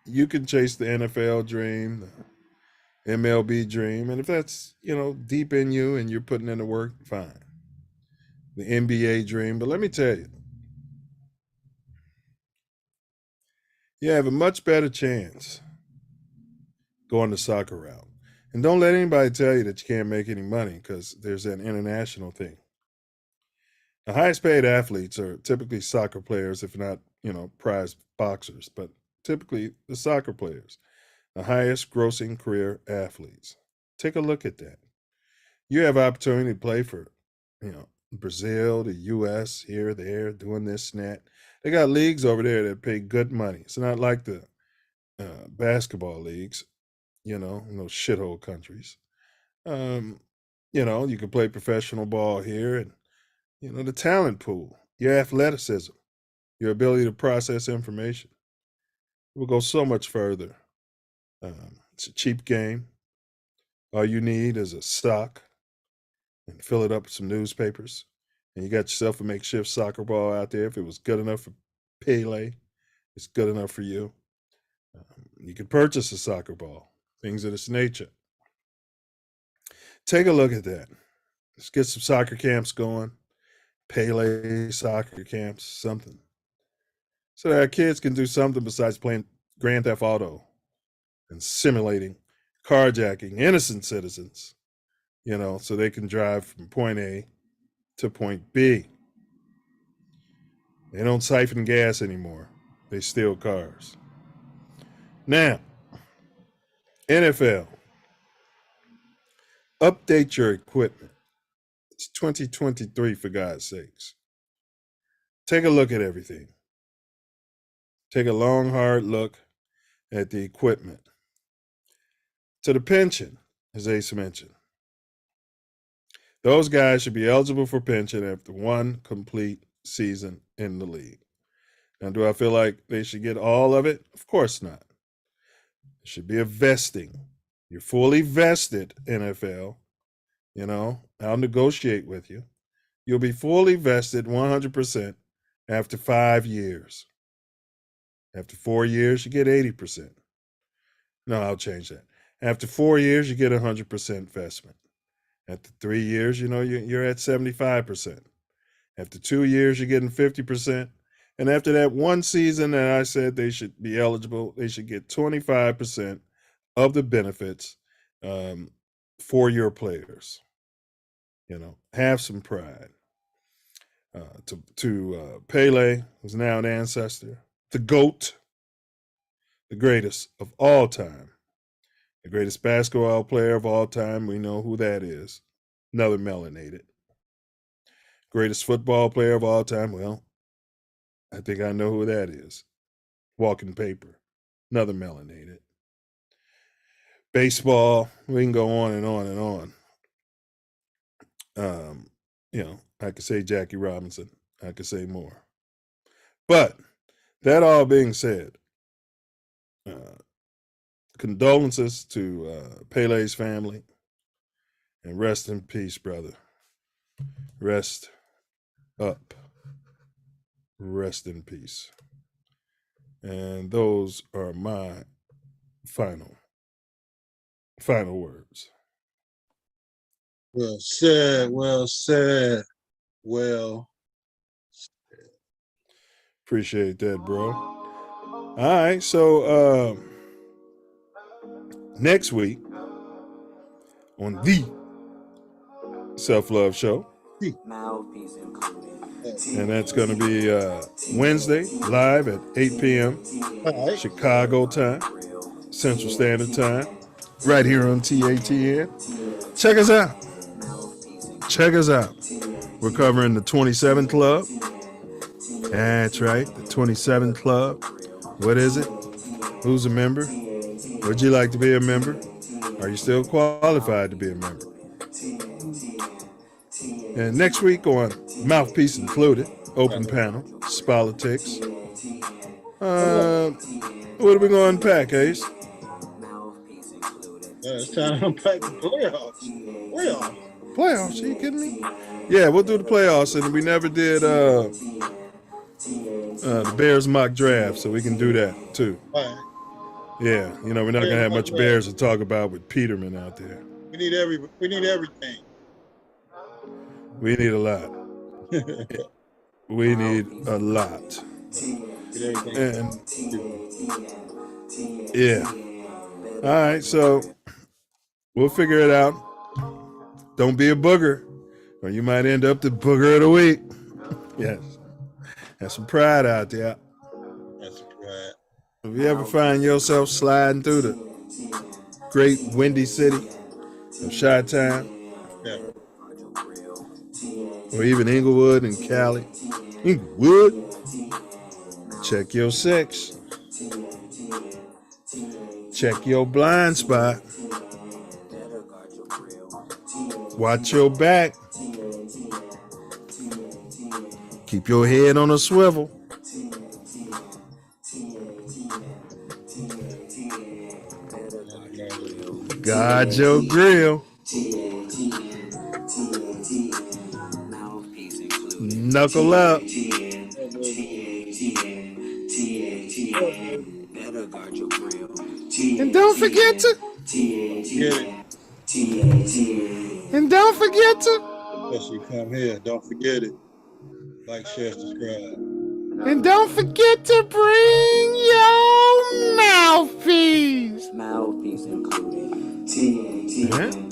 you can chase the NFL dream, the MLB dream, and if that's, deep in you and you're putting in the work, fine. The NBA dream, but let me tell you, you have a much better chance going the soccer route. And don't let anybody tell you that you can't make any money, because there's an international thing. The highest paid athletes are typically soccer players, if not, prize boxers, but typically the soccer players, the highest grossing career athletes. Take a look at that. You have opportunity to play for, Brazil, the US, here, there, doing this and that. They got leagues over there that pay good money. It's not like the basketball leagues, in those shithole countries. You can play professional ball here, and, the talent pool, your athleticism, your ability to process information will go so much further. It's a cheap game. All you need is a sock and fill it up with some newspapers. And you got yourself a makeshift soccer ball out there. If it was good enough for PELE, it's good enough for you. You can purchase a soccer ball, things of this nature. Take a look at that. Let's get some soccer camps going. PELE soccer camps, something. So that our kids can do something besides playing Grand Theft Auto and simulating carjacking innocent citizens, so they can drive from point A to point B. They don't siphon gas anymore. They steal cars. Now, NFL, update your equipment. It's 2023, for God's sakes. Take a look at everything. Take a long, hard look at the equipment. To the pension, as Ace mentioned. Those guys should be eligible for pension after one complete season in the league. Now, do I feel like they should get all of it? Of course not. It should be a vesting. You're fully vested, NFL. I'll negotiate with you. You'll be fully vested 100% after 5 years. After 4 years, you get 80%. No, I'll change that. After 4 years, you get 100% vestment. After 3 years, you're at 75%. After 2 years, you're getting 50%. And after that one season that I said they should be eligible, they should get 25% of the benefits for your players. Have some pride. To PELE, who's now an ancestor, the GOAT, the greatest of all time, the greatest basketball player of all time. We know who that is. Another melanated. Greatest football player of all time. Well, I think I know who that is. Walking paper. Another melanated. Baseball. We can go on and on and on. I could say Jackie Robinson. I could say more. But that all being said, condolences to PELE's family, and rest in peace, brother. Rest up. Rest in peace. And those are my final words. Well said, well said, well. Appreciate that, bro. All right, so next week on the Self-Love Show, Mouthpiece included. and that's going to be Wednesday, live at 8 p.m. All right. Chicago time, Central Standard Time, right here on TATN. Check us out. Check us out. We're covering the 27 Club, That's right, the 27 Club. What is it? Who's a member? Would you like to be a member? Are you still qualified to be a member? And next week on Mouthpiece Included, open panel, politics. What are we going to unpack, Ace? It's time to unpack the playoffs. Playoffs? Are you kidding me? Yeah, we'll do the playoffs, and we never did the Bears mock draft, so we can do that too. All right. Yeah, we're not gonna have much Bears to talk about with Peterman out there. We need everything. We need a lot. We need a lot. And yeah. All right, so we'll figure it out. Don't be a booger, or you might end up the booger of the week. Yes. Have some pride out there. That's right. If you ever find yourself sliding through the great windy city of Chi-Town, or even Inglewood and Cali, Inglewood, check your six. Check your blind spot. Watch your back. Keep your head on a swivel. Guard your grill. Knuckle up. And don't forget to. And don't forget to. Especially come here. Don't forget it. Like, share, subscribe. And don't forget to bring your mouthpiece. Mouthpiece included. TATN.